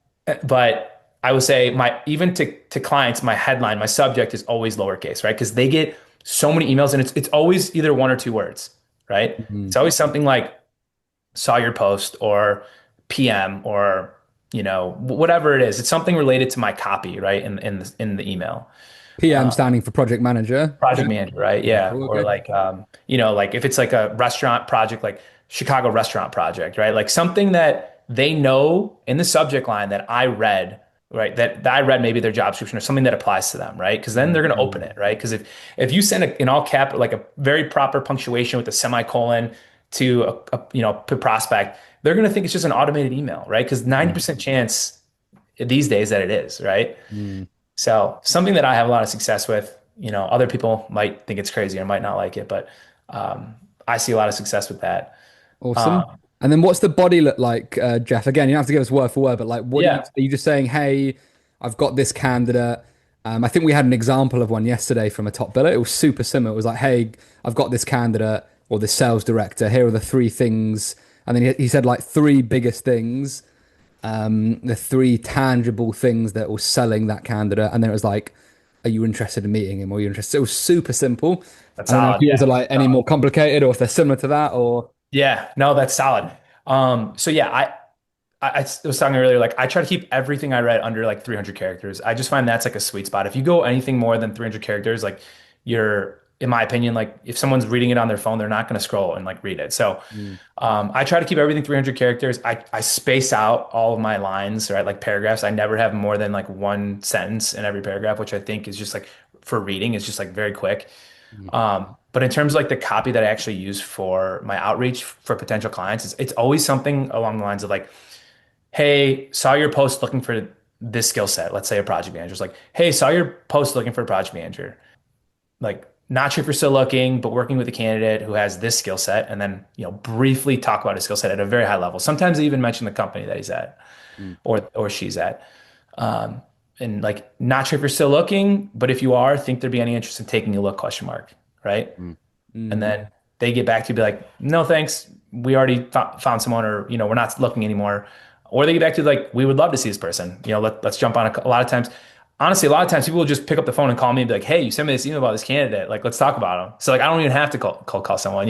[SPEAKER 2] but I would say my even to clients, my headline, my subject is always lowercase, right? Because they get so many emails, and it's always either one or two words, right? It's
[SPEAKER 3] mm.
[SPEAKER 2] always something like saw your post or PM or whatever it is. It's something related to my copy, right? In the email.
[SPEAKER 3] PM standing for project manager.
[SPEAKER 2] Project
[SPEAKER 3] Yeah.
[SPEAKER 2] manager, right?
[SPEAKER 3] Yeah,
[SPEAKER 2] Yeah.
[SPEAKER 3] cool.
[SPEAKER 2] Or
[SPEAKER 3] Okay.
[SPEAKER 2] like, like if it's like a restaurant project, like Chicago restaurant project, right? Like something that they know in the subject line that I read, right? That I read maybe their job description or something that applies to them, right? Because then they're going to open
[SPEAKER 3] Mm,
[SPEAKER 2] it, right? Because if you send in all cap like a very proper punctuation with a semicolon to a prospect, they're going to think it's just an automated email, right? Because
[SPEAKER 3] mm,
[SPEAKER 2] 90% chance these days that it is, right?
[SPEAKER 3] mm.
[SPEAKER 2] So something that I have a lot of success with, other people might think it's crazy or might not like it, but I see a lot of success with that.
[SPEAKER 3] Awesome.
[SPEAKER 2] Um,
[SPEAKER 3] And then what's the body look like, Jeff? Again, you don't have to give us word for word, but like,
[SPEAKER 2] yeah,
[SPEAKER 3] are you just saying, hey, I've got this candidate. I think we had an example of one yesterday from a top biller. It was super similar. It was like, hey, I've got this candidate or this sales director. Here are the three things. And then he said like three biggest things, the three tangible things that was selling that candidate. And then it was like, are you interested in meeting him? Or are you interested? It was super simple.
[SPEAKER 2] that's
[SPEAKER 3] I don't know if
[SPEAKER 2] solid.
[SPEAKER 3] yours
[SPEAKER 2] Yeah.
[SPEAKER 3] are like any more complicated or if they're similar to that or.
[SPEAKER 2] Yeah, no, that's solid. So yeah, I was talking earlier, like I try to keep everything I read under like 300 characters. I just find that's like a sweet spot. If you go anything more than 300 characters, like in my opinion, like if someone's reading it on their phone, they're not going to scroll and like read it. So
[SPEAKER 3] Mm,
[SPEAKER 2] I try to keep everything 300 characters. I space out all of my lines, right? Like paragraphs. I never have more than like one sentence in every paragraph, which I think is just like for reading, is just like very quick.
[SPEAKER 3] mm,
[SPEAKER 2] But in terms of like the copy that I actually use for my outreach for potential clients, it's always something along the lines of like, hey, saw your post looking for this skill set. Let's say a project manager's like, hey, saw your post looking for a project manager. Like, not sure if you're still looking, but working with a candidate who has this skill set, and then briefly talk about his skill set at a very high level. Sometimes they even mention the company that he's at
[SPEAKER 3] mm,
[SPEAKER 2] or she's at. Um, and like, not sure if you're still looking, but if you are, think there'd be any interest in taking a look, question mark, right?
[SPEAKER 1] Mm.
[SPEAKER 2] And
[SPEAKER 3] mm.
[SPEAKER 2] then they get back to you, be like, no, thanks. We already found someone, or, we're not looking anymore. Or they get back to you like, we would love to see this person. Let's jump on a lot of times. Honestly, a lot of times people will just pick up the phone and call me and be like, hey, you sent me this email about this candidate. Like, let's talk about him. So like, I don't even have to call someone.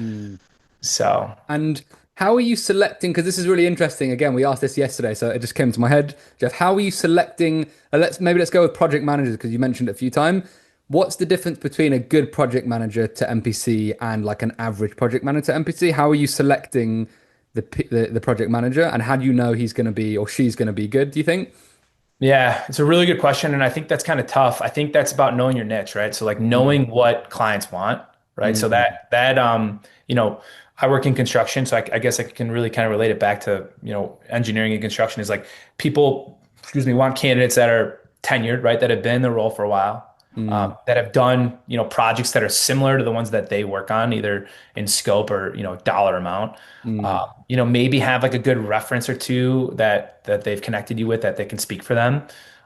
[SPEAKER 3] Mm.
[SPEAKER 2] So
[SPEAKER 3] And how are you selecting? Because this is really interesting. Again, we asked this yesterday, so it just came to my head. Jeff, how are you selecting? Let's go with project managers because you mentioned it a few times. What's the difference between a good project manager to MPC and like an average project manager to MPC? How are you selecting the project manager, and how do you know he's going to be or she's going to be good? Do you think?
[SPEAKER 2] yeah, it's a really good question. And I think that's kind of tough. I think that's about knowing your niche, right? So like
[SPEAKER 3] Mm,
[SPEAKER 2] knowing what clients want, right? So
[SPEAKER 3] mm,
[SPEAKER 2] I work in construction, so I guess I can really kind of relate it back to, engineering and construction is like people, excuse me, want candidates that are tenured, right? That have been in the role for a while,
[SPEAKER 3] mm,
[SPEAKER 2] that have done, projects that are similar to the ones that they work on, either in scope or, dollar amount.
[SPEAKER 3] mm,
[SPEAKER 2] Maybe have like a good reference or two that they've connected you with that they can speak for them.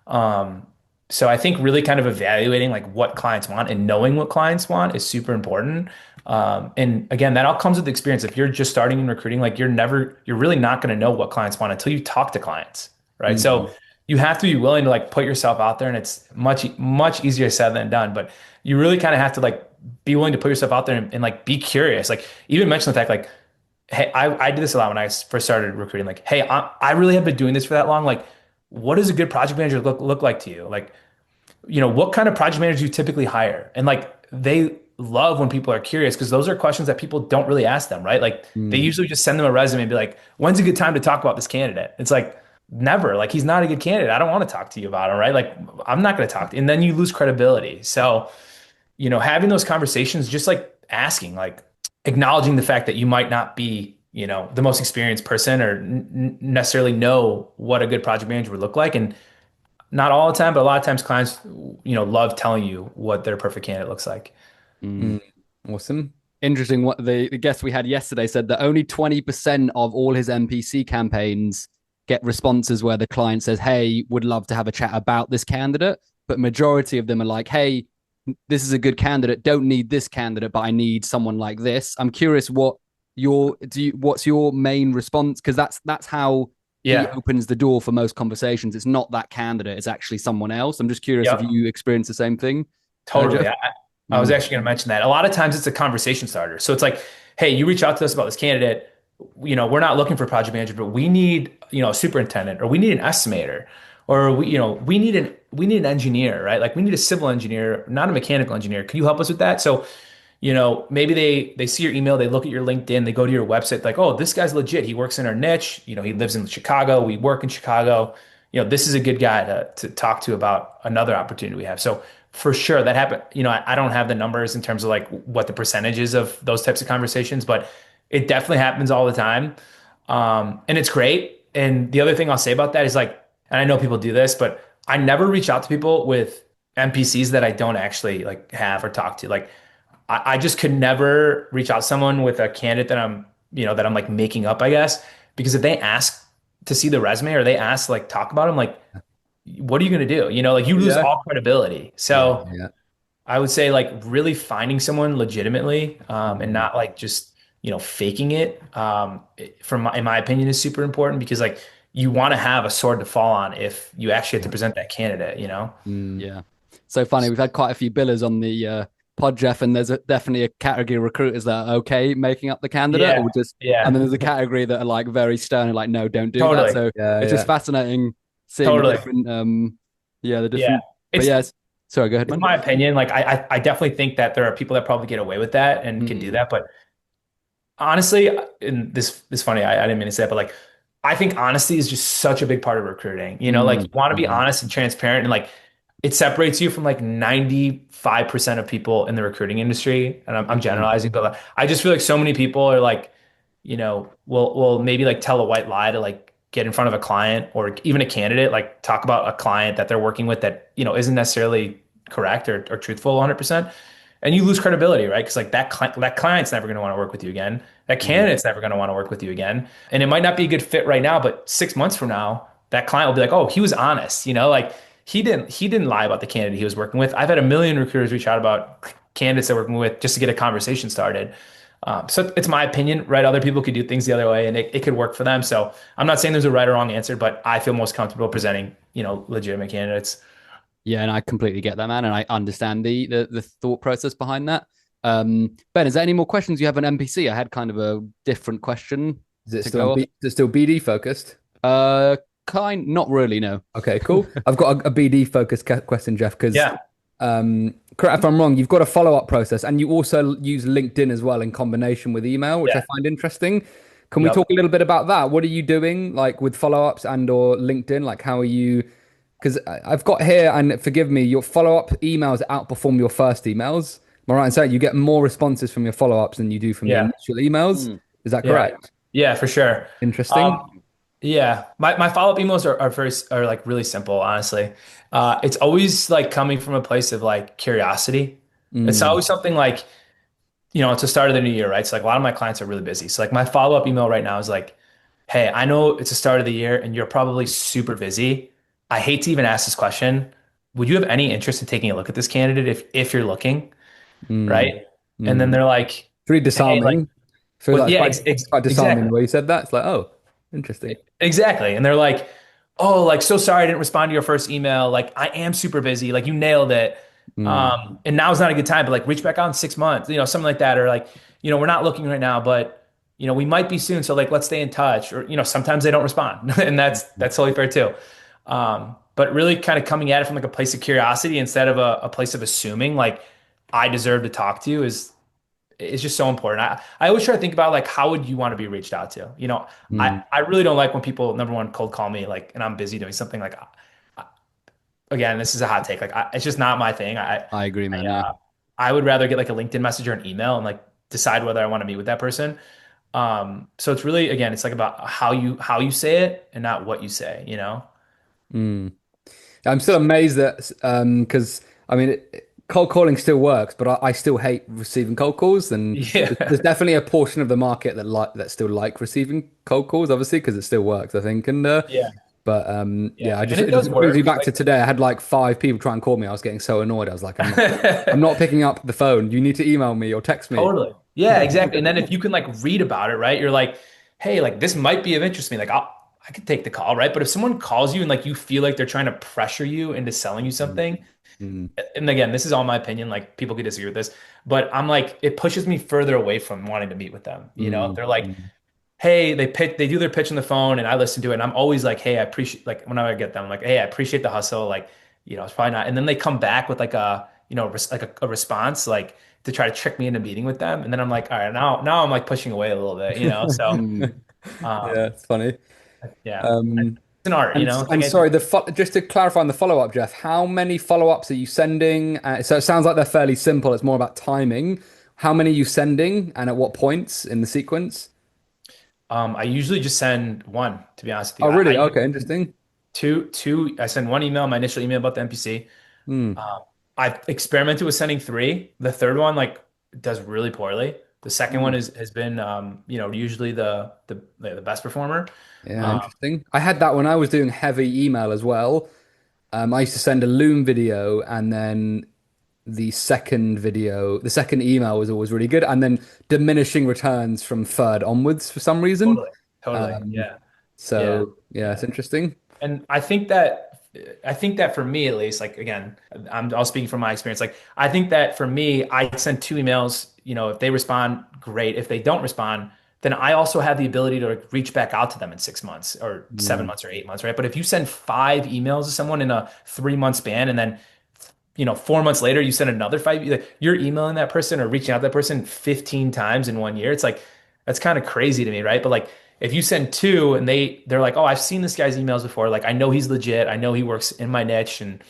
[SPEAKER 2] Um, so I think really kind of evaluating like what clients want and knowing what clients want is super important. And again, that all comes with experience. If you're just starting in recruiting, like you're really not going to know what clients want until you talk to clients, right? So
[SPEAKER 3] mm,
[SPEAKER 2] you have to be willing to like put yourself out there, and it's much easier said than done. But you really kind of have to like be willing to put yourself out there and like be curious. Like even mention the fact like, hey, I did this a lot when I first started recruiting. Like, hey, I really have been doing this for that long. Like, what does a good project manager look like to you? Like, what kind of project managers you typically hire? And like, they love when people are curious because those are questions that people don't really ask them, right? Like they
[SPEAKER 3] Mm.
[SPEAKER 2] usually just send them a resume and be like, when's a good time to talk about this candidate? It's like, never. Like he's not a good candidate. I don't want to talk to you about him, right? Like I'm not going to talk to you. And then you lose credibility. So, having those conversations, just like asking, like acknowledging the fact that you might not be, the most experienced person or necessarily know what a good project manager would look like. And not all the time, but a lot of times clients, love telling you what their perfect candidate looks like.
[SPEAKER 1] Mm.
[SPEAKER 3] Mm. Awesome.
[SPEAKER 1] Interesting. What the guest we had yesterday said that only 20% of all his MPC campaigns get responses where the client says, "Hey, would love to have a chat about this candidate." But majority of them are like, "Hey, this is a good candidate. Don't need this candidate, but I need someone like this." I'm curious what's your main response? Because that's how he
[SPEAKER 2] Yeah.
[SPEAKER 1] opens the door for most conversations. It's not that candidate, it's actually someone else. I'm just curious if
[SPEAKER 2] Yep.
[SPEAKER 1] you experience the same thing,
[SPEAKER 2] Totally.
[SPEAKER 1] Jeff.
[SPEAKER 2] I was
[SPEAKER 1] Mm.
[SPEAKER 2] actually going to mention that. A lot of times it's a conversation starter. So it's like, hey, you reach out to us about this candidate. We're not looking for a project manager, but we need, a superintendent or we need an estimator or we need an engineer, right? Like we need a civil engineer, not a mechanical engineer. Could you help us with that? So maybe they see your email, they look at your LinkedIn, they go to your website, like, oh, this guy's legit. He works in our niche. He lives in Chicago. We work in Chicago. This is a good guy to talk to about another opportunity we have. So for sure that happened. I don't have the numbers in terms of like what the percentages of those types of conversations, but it definitely happens all the time. And it's great. And the other thing I'll say about that is like, and I know people do this, but I never reach out to people with NPCs that I don't actually like have or talk to. Like I just could never reach out to someone with a candidate that I'm like making up, I guess, because if they ask to see the resume or they ask like talk about them, like, what are you going to do? Like you lose
[SPEAKER 3] Yeah.
[SPEAKER 2] all credibility.
[SPEAKER 3] Yeah.
[SPEAKER 2] So
[SPEAKER 3] Yeah.
[SPEAKER 2] I would say like really finding someone legitimately, and
[SPEAKER 3] Mm.
[SPEAKER 2] not like just, faking it, in my opinion is super important because like you want to have a sword to fall on if you actually have to
[SPEAKER 3] Yeah.
[SPEAKER 2] present that candidate.
[SPEAKER 3] Mm.
[SPEAKER 1] Yeah. So funny. We've had quite a few billers on the pod, Jeff, and there's definitely a category of recruiters that are okay making up the candidate
[SPEAKER 2] Yeah.
[SPEAKER 1] or just, and
[SPEAKER 2] Yeah.
[SPEAKER 1] then there's a category that are like very stern and like, no, don't do that.
[SPEAKER 2] Totally.
[SPEAKER 1] So
[SPEAKER 3] Yeah.
[SPEAKER 1] it's just
[SPEAKER 3] Yeah.
[SPEAKER 1] fascinating seeing the
[SPEAKER 2] Totally.
[SPEAKER 1] different, the
[SPEAKER 2] Yeah.
[SPEAKER 1] different, but
[SPEAKER 2] It's
[SPEAKER 1] yes. Sorry, go ahead,
[SPEAKER 2] It's
[SPEAKER 1] man.
[SPEAKER 2] my opinion. Like I definitely think that there are people that probably get away with that and can do
[SPEAKER 1] Mm,
[SPEAKER 2] that. But honestly, and this funny, I didn't mean to say it, but like I think honesty is just such a big part of recruiting. Like you want to be
[SPEAKER 3] Mm.
[SPEAKER 2] honest and transparent and like it separates you from like 95% of people in the recruiting industry. And I'm
[SPEAKER 1] mm,
[SPEAKER 2] generalizing, but like, I just feel like so many people are like, will maybe like tell a white lie to like get in front of a client or even a candidate, like talk about a client that they're working with that, isn't necessarily correct or truthful 100%. And you lose credibility, right? Because like that client's never going to want to work with you again. That
[SPEAKER 1] mm.
[SPEAKER 2] candidate's never going to want to work with you again. And it might not be a good fit right now, but 6 months from now, that client will be like, oh, he was honest, like he didn't lie about the candidate he was working with. I've had a million recruiters reach out about candidates they're working with just to get a conversation started. So it's my opinion, right? Other people could do things the other way and it could work for them. So I'm not saying there's a right or wrong answer, but I feel most comfortable presenting, legitimate candidates.
[SPEAKER 1] Yeah, and I completely get that, man, and I understand the thought process behind that. Ben, is there any more questions you have on NPC? I had kind of a different question
[SPEAKER 3] Is it
[SPEAKER 1] to
[SPEAKER 3] still on
[SPEAKER 1] go off.
[SPEAKER 3] is it still BD focused?
[SPEAKER 1] Not really, no.
[SPEAKER 3] Okay, cool. I've got a BD focused question, Jeff, because
[SPEAKER 2] Yeah.
[SPEAKER 3] correct if I'm wrong, you've got a follow-up process and you also use LinkedIn as well in combination with email, which I
[SPEAKER 2] Yeah.
[SPEAKER 3] find interesting. Can we
[SPEAKER 2] Yep.
[SPEAKER 3] talk a little bit about that? What are you doing like with follow-ups and or LinkedIn? Like how are you? Because I've got here, and forgive me, your follow-up emails outperform your first emails. Am I right in saying you get more responses from your follow-ups than you do from your
[SPEAKER 2] Yeah.
[SPEAKER 3] initial emails?
[SPEAKER 1] Mm,
[SPEAKER 3] Is that
[SPEAKER 2] Yeah.
[SPEAKER 3] correct?
[SPEAKER 2] Yeah, for sure.
[SPEAKER 3] Interesting.
[SPEAKER 2] Um, yeah, my follow-up emails are like really simple, honestly. It's always like coming from a place of like curiosity. It's
[SPEAKER 3] Mm,
[SPEAKER 2] always something like, it's the start of the new year, right? So like a lot of my clients are really busy. So like my follow-up email right now is like, hey, I know it's the start of the year and you're probably super busy. I hate to even ask this question. Would you have any interest in taking a look at this candidate if you're looking,
[SPEAKER 3] mm,
[SPEAKER 2] right? And then
[SPEAKER 3] mm.
[SPEAKER 2] they're like,
[SPEAKER 3] It's really
[SPEAKER 2] hey, like,
[SPEAKER 3] disarming. I feel
[SPEAKER 2] well,
[SPEAKER 3] like
[SPEAKER 2] yeah,
[SPEAKER 3] it's quite disarming
[SPEAKER 2] exactly.
[SPEAKER 3] the way you said that. It's like, oh, interesting.
[SPEAKER 2] Exactly. And they're like, oh, like, so sorry I didn't respond to your first email. Like, I am super busy. Like, you nailed it.
[SPEAKER 3] Mm,
[SPEAKER 2] And now's not a good time, but like, reach back out in 6 months, something like that. Or like, we're not looking right now, but, we might be soon. So like, let's stay in touch. Or, sometimes they don't respond. And that's totally fair too. But really kind of coming at it from like a place of curiosity instead of a place of assuming, like, I deserve to talk to is just so important. I always try to think about like how would you want to be reached out to?
[SPEAKER 3] Mm,
[SPEAKER 2] I really don't like when people number one cold call me like and I'm busy doing something like again, this is a hot take. Like it's just not my thing.
[SPEAKER 1] I agree, man.
[SPEAKER 2] I
[SPEAKER 1] Yeah.
[SPEAKER 2] I would rather get like a LinkedIn message or an email and like decide whether I want to meet with that person. So it's really again, it's like about how you say it and not what you say, you know?
[SPEAKER 3] mm. I'm still amazed that because I mean, cold calling still works, but I still hate receiving cold calls, and there's
[SPEAKER 2] Yeah.
[SPEAKER 3] definitely a portion of the market that still like receiving cold calls, obviously, because it still works, I think. And
[SPEAKER 2] Yeah.
[SPEAKER 3] but
[SPEAKER 2] Yeah.
[SPEAKER 3] yeah, I
[SPEAKER 2] And
[SPEAKER 3] just
[SPEAKER 2] it
[SPEAKER 3] it just
[SPEAKER 2] does
[SPEAKER 3] brings me
[SPEAKER 2] work.
[SPEAKER 3] back to
[SPEAKER 2] Like
[SPEAKER 3] today. I had like five people try and call me. I was getting so annoyed. I was like, I'm not picking up the phone. You need to email me or text me.
[SPEAKER 2] totally. Yeah, exactly. And then if you can like read about it, right? You're like, hey, like this might be of interest to me. Like I could take the call, right? But if someone calls you and like you feel like they're trying to pressure you into selling you
[SPEAKER 3] Mm,
[SPEAKER 2] something,
[SPEAKER 3] mm,
[SPEAKER 2] and again, this is all my opinion, like people could disagree with this, but I'm like, it pushes me further away from wanting to meet with them. If
[SPEAKER 3] mm,
[SPEAKER 2] they're like,
[SPEAKER 3] mm.
[SPEAKER 2] hey, they do their pitch on the phone and I listen to it and I'm always like, hey, I appreciate like when I get them, I'm like, hey, I appreciate the hustle. Like, it's probably not. And then they come back with like like a response, like to try to trick me into meeting with them. And then I'm like, all right, now I'm like pushing away a little bit. So
[SPEAKER 1] Mm.
[SPEAKER 2] um
[SPEAKER 3] Yeah, it's funny.
[SPEAKER 2] yeah.
[SPEAKER 3] Um,
[SPEAKER 2] It's an art, it's like
[SPEAKER 3] and
[SPEAKER 2] anything.
[SPEAKER 3] sorry, just to clarify on the follow up, Jeff, how many follow ups are you sending? So it sounds like they're fairly simple. It's more about timing. How many are you sending, and at what points in the sequence?
[SPEAKER 2] I usually just send one, to be honest with
[SPEAKER 3] Oh,
[SPEAKER 2] you. I
[SPEAKER 3] really?
[SPEAKER 2] use
[SPEAKER 3] Okay, interesting.
[SPEAKER 2] I send one email, my initial email about the NPC.
[SPEAKER 3] Hmm.
[SPEAKER 2] Um, I've experimented with sending three. The third one like does really poorly. The second one
[SPEAKER 3] Hmm.
[SPEAKER 2] has been usually the best performer.
[SPEAKER 3] Yeah,
[SPEAKER 2] Um,
[SPEAKER 3] interesting. I had that when I was doing heavy email as well. I used to send a Loom video, and then the second email was always really good, and then diminishing returns from third onwards for some reason.
[SPEAKER 2] totally, totally,
[SPEAKER 3] Um,
[SPEAKER 2] yeah, yeah,
[SPEAKER 3] so yeah, it's
[SPEAKER 2] yeah.
[SPEAKER 3] interesting.
[SPEAKER 2] And I think that for me at least, like again, I'll speak from my experience. Like I think that for me, I send two emails. If they respond, great. If they don't respond, then I also have the ability to like, reach back out to them in 6 months or seven
[SPEAKER 3] Mm,
[SPEAKER 2] months or 8 months, right? But if you send five emails to someone in a 3 month span, and then 4 months later you send another five, like, you're emailing that person or reaching out to that person 15 times in 1 year. It's like that's kind of crazy to me, right? But like if you send two and they're like, oh, I've seen this guy's emails before. Like I know he's legit. I know he works in my niche, and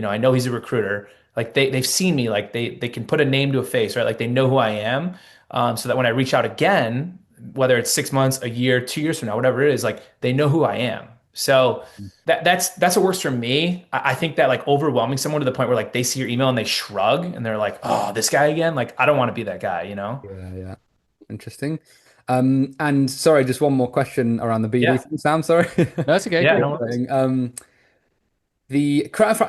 [SPEAKER 2] I know he's a recruiter. Like they've seen me. Like they can put a name to a face, right? Like they know who I am. So that when I reach out again, whether it's 6 months, a year, 2 years from now, whatever it is, like they know who I am. So that's what works for me. I think that like overwhelming someone to the point where like they see your email and they shrug and they're like, oh, this guy again. Like I don't want to be that guy.
[SPEAKER 3] yeah, yeah. Interesting. And sorry, just one more question around the BD
[SPEAKER 2] Yeah.
[SPEAKER 3] thing, Sam. Sorry.
[SPEAKER 1] That's okay.
[SPEAKER 2] Yeah.
[SPEAKER 1] Cool.
[SPEAKER 2] No worries.
[SPEAKER 3] The crowd,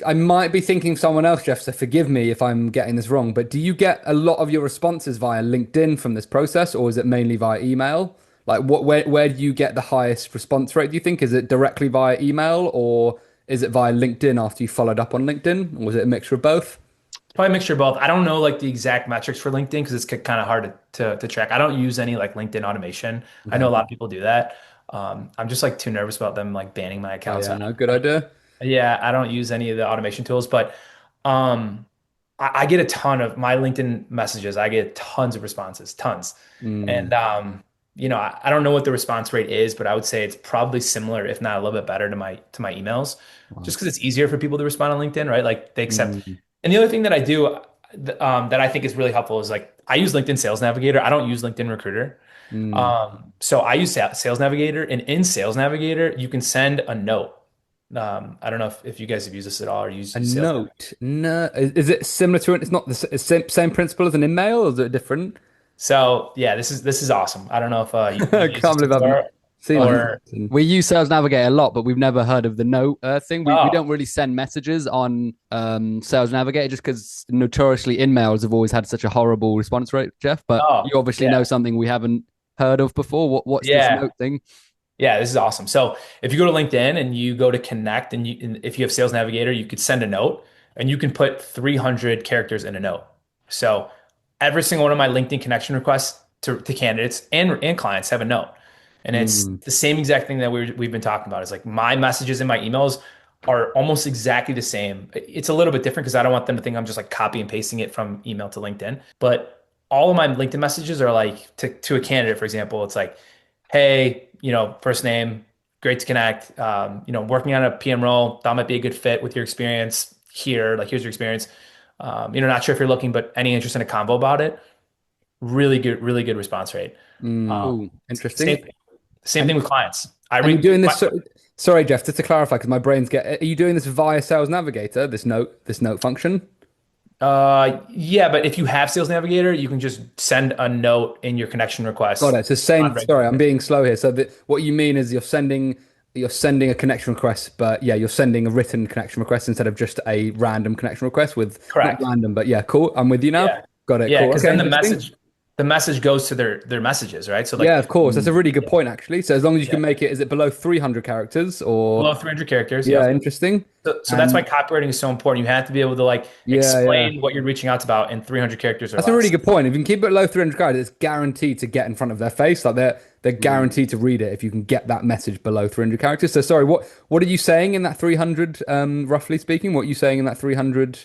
[SPEAKER 3] I might be thinking of someone else, Jeff, so forgive me if I'm getting this wrong, but do you get a lot of your responses via LinkedIn from this process, or is it mainly via email? Like, where do you get the highest response rate, do you think? Is it directly via email, or is it via LinkedIn after you followed up on LinkedIn? Or was it a mixture of both?
[SPEAKER 2] Probably a mixture of both. I don't know like the exact metrics for LinkedIn because it's kind of hard to track. I don't use any like LinkedIn automation. I know
[SPEAKER 3] Okay.
[SPEAKER 2] a lot of people do that. I'm just like too nervous about them like banning my
[SPEAKER 3] Oh,
[SPEAKER 2] account.
[SPEAKER 3] yeah,
[SPEAKER 2] So
[SPEAKER 3] no, good idea.
[SPEAKER 2] yeah, I don't use any of the automation tools, but um, I get a ton of my LinkedIn messages. I get tons of responses, tons.
[SPEAKER 3] Mm,
[SPEAKER 2] And I don't know what the response rate is, but I would say it's probably similar, if not a little bit better to my emails, just
[SPEAKER 3] wow.
[SPEAKER 2] because it's easier for people to respond on LinkedIn, right? Like they accept.
[SPEAKER 3] Mm,
[SPEAKER 2] And the other thing that I do that I think is really helpful is like I use LinkedIn Sales Navigator. I don't use LinkedIn Recruiter.
[SPEAKER 3] mm.
[SPEAKER 2] So I use Sales Navigator, and in Sales Navigator, you can send a note. I don't know if you guys have used this at all or
[SPEAKER 3] A
[SPEAKER 2] use Sales Navigator.
[SPEAKER 3] note? No, is it similar to it? It's not the same principle as an email, or is it different?
[SPEAKER 2] So yeah, this is awesome. I don't know if
[SPEAKER 3] I
[SPEAKER 2] you've used this
[SPEAKER 3] can't believe I haven't
[SPEAKER 2] before
[SPEAKER 3] seen
[SPEAKER 2] or
[SPEAKER 3] this.
[SPEAKER 1] We use Sales Navigator a lot, but we've never heard of the note thing. We
[SPEAKER 2] oh
[SPEAKER 1] don't really send messages on Sales Navigator just because notoriously in-mails have always had such a horrible response rate, Jeff. But
[SPEAKER 2] oh
[SPEAKER 1] you obviously know
[SPEAKER 2] yeah
[SPEAKER 1] something we haven't heard of before. What's this
[SPEAKER 2] yeah
[SPEAKER 1] note thing?
[SPEAKER 2] yeah, this is awesome. So if you go to LinkedIn and you go to connect and if you have Sales Navigator, you could send a note and you can put 300 characters in a note. So every single one of my LinkedIn connection requests to candidates and clients have a note. And it's
[SPEAKER 3] Mm,
[SPEAKER 2] the same exact thing that we've been talking about. It's like my messages in my emails are almost exactly the same. It's a little bit different because I don't want them to think I'm just like copy and pasting it from email to LinkedIn. But all of my LinkedIn messages are like to a candidate, for example, it's like, hey, first name, great to connect. Working on a PM role, thought might be a good fit with your experience here. Like, here's your experience. Not sure if you're looking, but any interest in a convo about it. Really good response rate.
[SPEAKER 3] Mm,
[SPEAKER 2] Um,
[SPEAKER 1] Cool.
[SPEAKER 3] interesting.
[SPEAKER 2] same same thing
[SPEAKER 3] And
[SPEAKER 2] with clients. I
[SPEAKER 3] and you're
[SPEAKER 2] read.
[SPEAKER 3] doing this. Sorry, Jeff, just to clarify, because my brain's get. Are you doing this via Sales Navigator? This note function?
[SPEAKER 2] Yeah, but if you have Sales Navigator, you can just send a note in your connection
[SPEAKER 3] Got
[SPEAKER 2] request
[SPEAKER 3] it. So
[SPEAKER 2] on
[SPEAKER 3] same.
[SPEAKER 2] regular
[SPEAKER 3] Sorry, I'm
[SPEAKER 2] basis.
[SPEAKER 3] being slow here. So what you mean is you're sending a connection request, but yeah, you're sending a written connection request instead of just a random connection request with not
[SPEAKER 2] Correct.
[SPEAKER 3] random, but yeah, cool. I'm with you now.
[SPEAKER 2] Yeah.
[SPEAKER 3] Got it.
[SPEAKER 2] Yeah,
[SPEAKER 3] Cool.
[SPEAKER 2] because
[SPEAKER 3] Okay,
[SPEAKER 2] then
[SPEAKER 3] interesting.
[SPEAKER 2] the message goes to their messages, right? So like,
[SPEAKER 3] Yeah, of course. That's a really good
[SPEAKER 2] yeah,
[SPEAKER 3] point, actually. So as long as you
[SPEAKER 2] yeah,
[SPEAKER 3] can make it, is it below 300 characters or
[SPEAKER 2] below 300 characters.
[SPEAKER 3] yeah,
[SPEAKER 2] Yep.
[SPEAKER 3] interesting.
[SPEAKER 2] So that's why
[SPEAKER 3] And
[SPEAKER 2] copywriting is so important. You have to be able to like
[SPEAKER 3] yeah, yeah.
[SPEAKER 2] explain what you're reaching out about in 300 characters or
[SPEAKER 3] That's a really
[SPEAKER 2] less.
[SPEAKER 3] good point. If you can keep it below 300 characters, it's guaranteed to get in front of their face. Like they're
[SPEAKER 1] Mm.
[SPEAKER 3] guaranteed to read it if you can get that message below 300 characters. So sorry, what are you saying in that 300 roughly speaking? What are you saying in that 300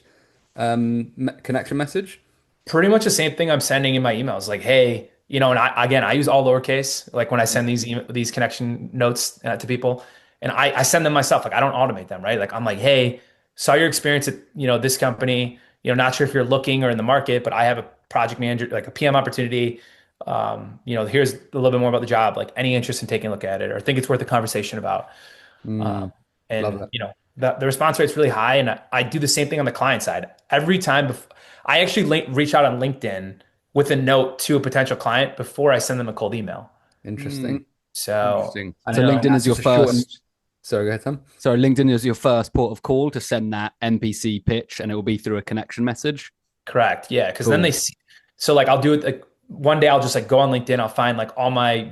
[SPEAKER 3] connection message?
[SPEAKER 2] Pretty much the same thing I'm sending in my emails. Like, hey, and I use all lowercase. Like when I send these connection notes to people, and I send them myself. Like I don't automate them, right? Like I'm like, hey, saw your experience at this company. Not sure if you're looking or in the market, but I have a project manager, like a PM opportunity. Here's a little bit more about the job. Like any interest in taking a look at it, or think it's worth a conversation about.
[SPEAKER 3] Mm, love
[SPEAKER 2] And
[SPEAKER 3] it.
[SPEAKER 2] the response rate's really high. And I do the same thing on the client side. Every time I actually reach out on LinkedIn with a note to a potential client before I send them a cold email.
[SPEAKER 1] Mm.
[SPEAKER 3] Interesting.
[SPEAKER 2] So,
[SPEAKER 1] Interesting.
[SPEAKER 3] And
[SPEAKER 1] So
[SPEAKER 3] it, and
[SPEAKER 1] LinkedIn is
[SPEAKER 3] that's
[SPEAKER 1] your
[SPEAKER 3] just a shortened.
[SPEAKER 1] first.
[SPEAKER 3] Sorry, go ahead, Tom.
[SPEAKER 1] So LinkedIn is your first port of call to send that NPC pitch, and it will be through a connection message.
[SPEAKER 2] correct. Yeah. Cause then they
[SPEAKER 3] Cool.
[SPEAKER 2] see, so like I'll do it like one day I'll just like go on LinkedIn, I'll find like all my,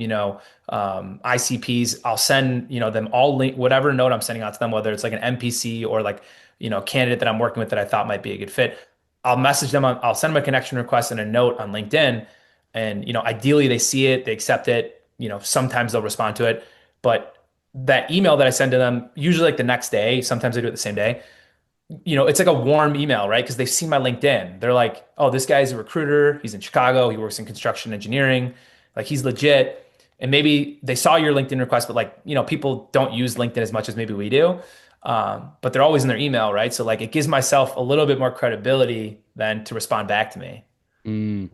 [SPEAKER 2] ICPs, I'll send, them all link, whatever note I'm sending out to them, whether it's like an NPC or like, candidate that I'm working with that I thought might be a good fit. I'll message them I'll send them a connection request and a note on LinkedIn. And, ideally they see it, they accept it, sometimes they'll respond to it. But that email that I send to them, usually like the next day, sometimes I do it the same day, it's like a warm email, right? Because they've seen my LinkedIn. They're like, oh, this guy's a recruiter. He's in Chicago. He works in construction engineering. Like he's legit. And maybe they saw your LinkedIn request, but like, people don't use LinkedIn as much as maybe we do. But they're always in their email, right? So like it gives myself a little bit more credibility than to respond back to me.
[SPEAKER 1] Mm.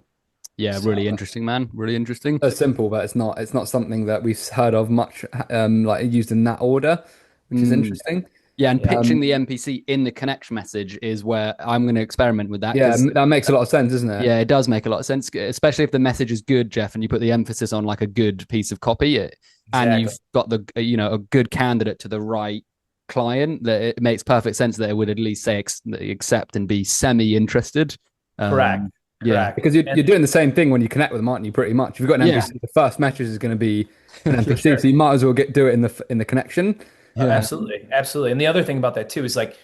[SPEAKER 1] Yeah,
[SPEAKER 2] So
[SPEAKER 1] really interesting, man. Really interesting.
[SPEAKER 3] So simple, but it's not something that we've heard of much, like used in that order, which is
[SPEAKER 1] Mm.
[SPEAKER 3] interesting.
[SPEAKER 1] Yeah, and
[SPEAKER 2] yeah,
[SPEAKER 1] pitching the NPC in the connection message is where I'm going to experiment with that
[SPEAKER 3] Yeah,
[SPEAKER 1] because
[SPEAKER 3] that makes a lot of sense, doesn't it?
[SPEAKER 1] yeah, it does make a lot of sense, especially if the message is good, Jeff, and you put the emphasis on like a good piece of copy, and
[SPEAKER 2] exactly.
[SPEAKER 1] you've got the a good candidate to the right client. That it makes perfect sense that it would at least say accept and be semi interested.
[SPEAKER 2] Correct.
[SPEAKER 1] Yeah,
[SPEAKER 2] Correct.
[SPEAKER 3] Because you're,
[SPEAKER 2] And
[SPEAKER 3] you're doing the same thing when you connect with them, aren't you? Pretty much. If you've got an
[SPEAKER 1] yeah,
[SPEAKER 3] NPC, the first message is going to be an
[SPEAKER 2] for
[SPEAKER 3] NPC, so
[SPEAKER 2] sure.
[SPEAKER 3] you might as well do it in the connection.
[SPEAKER 1] yeah.
[SPEAKER 2] Absolutely. Absolutely. And the other thing about that too is like,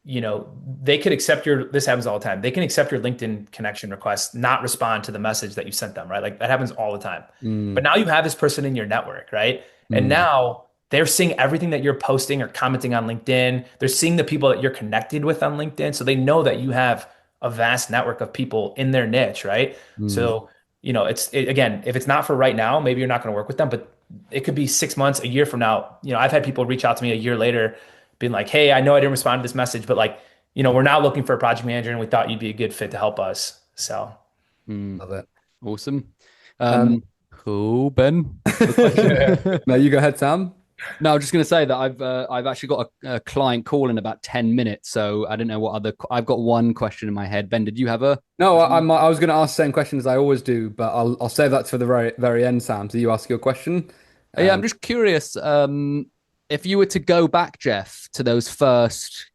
[SPEAKER 2] they could accept this happens all the time. They can accept your LinkedIn connection request, not respond to the message that you sent them, right? Like that happens all the time. But
[SPEAKER 3] Mm,
[SPEAKER 2] now you have this person in your network, right? And
[SPEAKER 3] mm,
[SPEAKER 2] now they're seeing everything that you're posting or commenting on LinkedIn. They're seeing the people that you're connected with on LinkedIn. So they know that you have a vast network of people in their niche, right?
[SPEAKER 3] mm.
[SPEAKER 2] So, again, if it's not for right now, maybe you're not going to work with them, but it could be 6 months, a year from now. I've had people reach out to me a year later being like, hey, I know I didn't respond to this message, but like, we're now looking for a project manager and we thought you'd be a good fit to help us. So
[SPEAKER 1] Mm,
[SPEAKER 3] Love it.
[SPEAKER 1] awesome.
[SPEAKER 3] Um,
[SPEAKER 1] Cool, Ben. A question.
[SPEAKER 3] no, you go ahead, Sam.
[SPEAKER 1] No, I'm just going to say that I've actually got a client call in about 10 minutes, so I don't know what other. I've got one question in my head. Ben, did you have a
[SPEAKER 3] No, I,
[SPEAKER 1] question?
[SPEAKER 3] I'm- I was going to ask the same question as I always do, but I'll save that for the very end, Sam. So you ask your question.
[SPEAKER 1] Yeah, I'm
[SPEAKER 3] Um,
[SPEAKER 1] just curious. If you were to go back, Jeff, to those first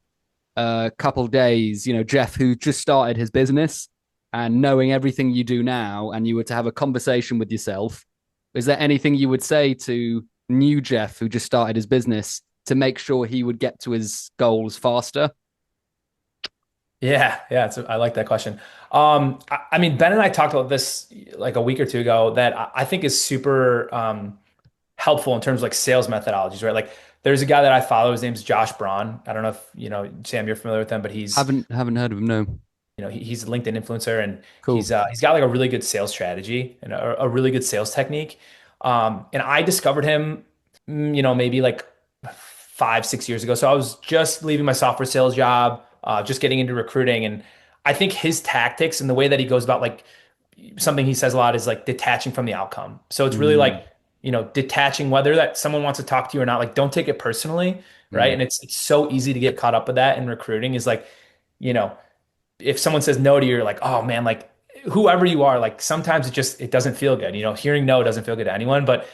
[SPEAKER 1] couple days, Jeff who just started his business and knowing everything you do now, and you were to have a conversation with yourself, is there anything you would say to new Jeff who just started his business to make sure he would get to his goals faster?
[SPEAKER 2] yeah, I like that question. I mean, Ben and I talked about this like a week or two ago that I think is super helpful in terms of like sales methodologies, right? Like There's a guy that I follow. His name's Josh Braun. I don't know if, Sam, you're familiar with him, but
[SPEAKER 1] Haven't heard of him. No.
[SPEAKER 2] he's a LinkedIn influencer, and
[SPEAKER 1] Cool.
[SPEAKER 2] he's got like a really good sales strategy and a really good sales technique. And I discovered him, maybe like 5, 6 years ago. So I was just leaving my software sales job, just getting into recruiting, and I think his tactics and the way that he goes about, like, something he says a lot is like detaching from the outcome. So it's really like, detaching whether that someone wants to talk to you or not. Like, don't take it personally, right? And it's so easy to get caught up with that in recruiting. Is like, you know, if someone says no to you, you're like, oh man, like whoever you are, like sometimes it doesn't feel good. Hearing no doesn't feel good to anyone, but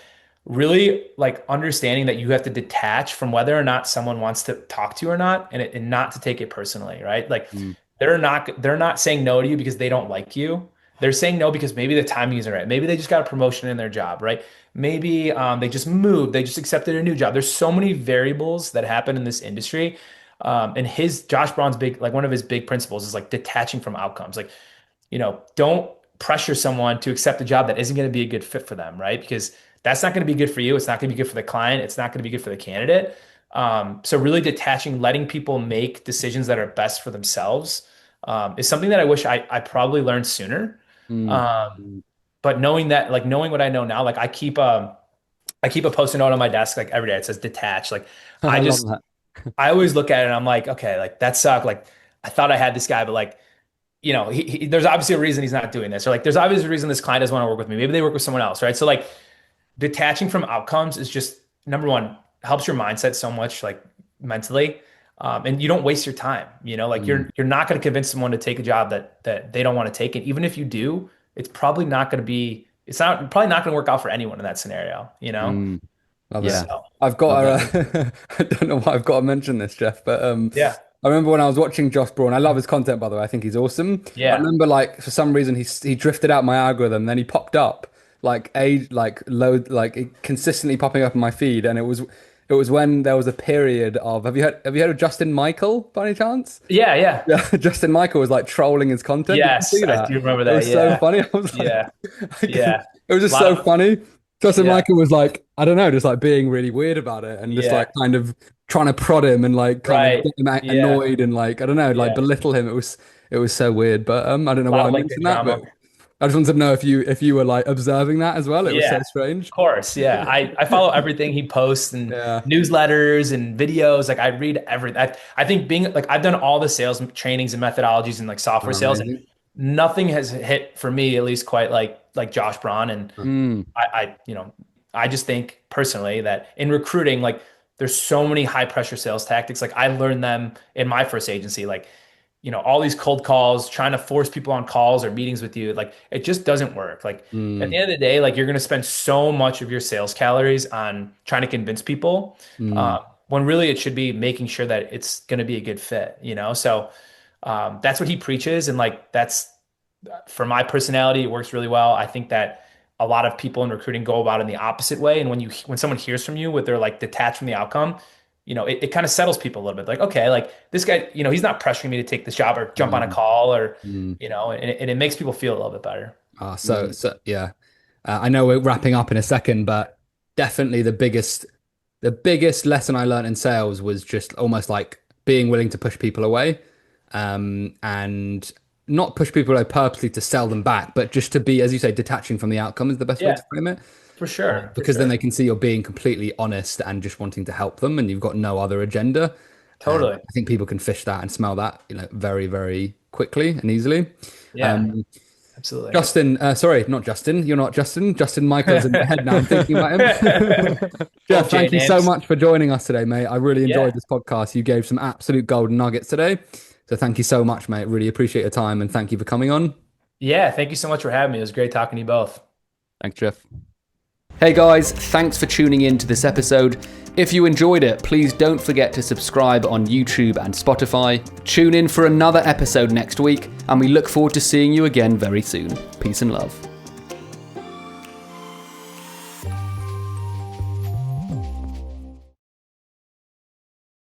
[SPEAKER 2] really like understanding that you have to detach from whether or not someone wants to talk to you or not, and not to take it personally, right? Like they're not saying no to you because they don't like you. They're saying no because maybe the timing isn't right. Maybe they just got a promotion in their job, right? Maybe they just moved, they just accepted a new job. There's so many variables that happen in this industry. And Josh Braun's one of his big principles is like detaching from outcomes. Like, don't pressure someone to accept a job that isn't going to be a good fit for them, right? Because that's not going to be good for you. It's not going to be good for the client. It's not going to be good for the candidate. So really detaching, letting people make decisions that are best for themselves, is something that I wish I probably learned sooner. But knowing what I know now, like I keep a post-it note on my desk like every day. It says detach. Like
[SPEAKER 1] I love that.
[SPEAKER 2] I always look at it and I'm like, okay, like that sucked. Like I thought I had this guy, but like, there's obviously a reason he's not doing this, or like there's obviously a reason this client doesn't want to work with me. Maybe they work with someone else, right? So like detaching from outcomes is just number one, helps your mindset so much, like mentally. And you don't waste your time, like you're not going to convince someone to take a job that they don't want to take. And even if you do, it's probably not going to be, probably not going to work out for anyone in that scenario,
[SPEAKER 3] Love
[SPEAKER 1] Yeah.
[SPEAKER 3] it. I've got I don't know why I've got to mention this, Jeff, but
[SPEAKER 2] Yeah.
[SPEAKER 3] I remember when I was watching Josh Braun. I love his content, by the way. I think he's awesome. I
[SPEAKER 2] Yeah.
[SPEAKER 3] remember, like, for some reason he drifted out my algorithm, then he popped up consistently popping up in my feed, and it was when there was a period of, have you heard of Justin Michael by any chance?
[SPEAKER 2] Yeah. Yeah.
[SPEAKER 3] Yeah, Justin Michael was like trolling his content. Did you
[SPEAKER 2] Yes.
[SPEAKER 3] see
[SPEAKER 2] I
[SPEAKER 3] that?
[SPEAKER 2] do remember
[SPEAKER 3] It
[SPEAKER 2] that.
[SPEAKER 3] was
[SPEAKER 2] Yeah.
[SPEAKER 3] so funny. I was like,
[SPEAKER 2] Yeah. Yeah.
[SPEAKER 3] it was just
[SPEAKER 2] Lot
[SPEAKER 3] so
[SPEAKER 2] of-
[SPEAKER 3] funny. Justin
[SPEAKER 2] Yeah.
[SPEAKER 3] Michael was like, I don't know, just like being really weird about it, and just
[SPEAKER 2] Yeah.
[SPEAKER 3] like kind of trying to prod him and like kind of
[SPEAKER 2] Right.
[SPEAKER 3] get him
[SPEAKER 2] Yeah.
[SPEAKER 3] annoyed and like, I don't know, like
[SPEAKER 2] Yeah.
[SPEAKER 3] belittle him. It was so weird. But I don't know
[SPEAKER 2] A lot
[SPEAKER 3] why I
[SPEAKER 2] of LinkedIn
[SPEAKER 3] mentioned that,
[SPEAKER 2] drama.
[SPEAKER 3] but I just wanted to know if you were like observing that as well. It was
[SPEAKER 2] Yeah.
[SPEAKER 3] so strange.
[SPEAKER 2] Of course. Yeah. I follow everything he posts, and
[SPEAKER 3] Yeah.
[SPEAKER 2] newsletters and videos. Like I read everything. I think being like, I've done all the sales trainings and methodologies and like software
[SPEAKER 3] Oh,
[SPEAKER 2] sales, and
[SPEAKER 3] amazing.
[SPEAKER 2] nothing has hit for me, at least quite like Josh Braun. And I just think personally that in recruiting, like there's so many high pressure sales tactics. Like I learned them in my first agency, like, all these cold calls, trying to force people on calls or meetings with you. Like it just doesn't work. Like at the end of the day, like you're going to spend so much of your sales calories on trying to convince people, when really it should be making sure that it's going to be a good fit, So that's what he preaches. And like, that's, for my personality, it works really well. I think that a lot of people in recruiting go about it in the opposite way. And when someone hears from you with their like detached from the outcome, it kind of settles people a little bit. Like, okay, like this guy, he's not pressuring me to take this job or jump on a call or, and it makes people feel a little bit better.
[SPEAKER 3] So yeah, I know we're wrapping up in a second, but definitely the biggest lesson I learned in sales was just almost like being willing to push people away, and not push people away purposely to sell them back, but just to be, as you say, detaching from the outcome is the best way
[SPEAKER 2] Yeah,
[SPEAKER 3] to frame it.
[SPEAKER 2] for sure.
[SPEAKER 3] Because then they can see you're being completely honest and just wanting to help them, and you've got no other agenda. And
[SPEAKER 2] Totally.
[SPEAKER 3] I think people can fish that and smell that, very, very quickly and easily.
[SPEAKER 2] Yeah, absolutely.
[SPEAKER 3] Justin, sorry, not Justin. You're not Justin. Justin Michael's in my head now. I'm thinking about him. Jeff, thank you so much for joining us today, mate. I really enjoyed this podcast. You gave some absolute golden nuggets today. So thank you so much, mate. Really appreciate your time, and thank you for coming on.
[SPEAKER 2] Yeah, thank you so much for having me. It was great talking to you both.
[SPEAKER 1] Thanks, Jeff. Hey guys, thanks for tuning in to this episode. If you enjoyed it, please don't forget to subscribe on YouTube and Spotify. Tune in for another episode next week, and we look forward to seeing you again very soon. Peace and love.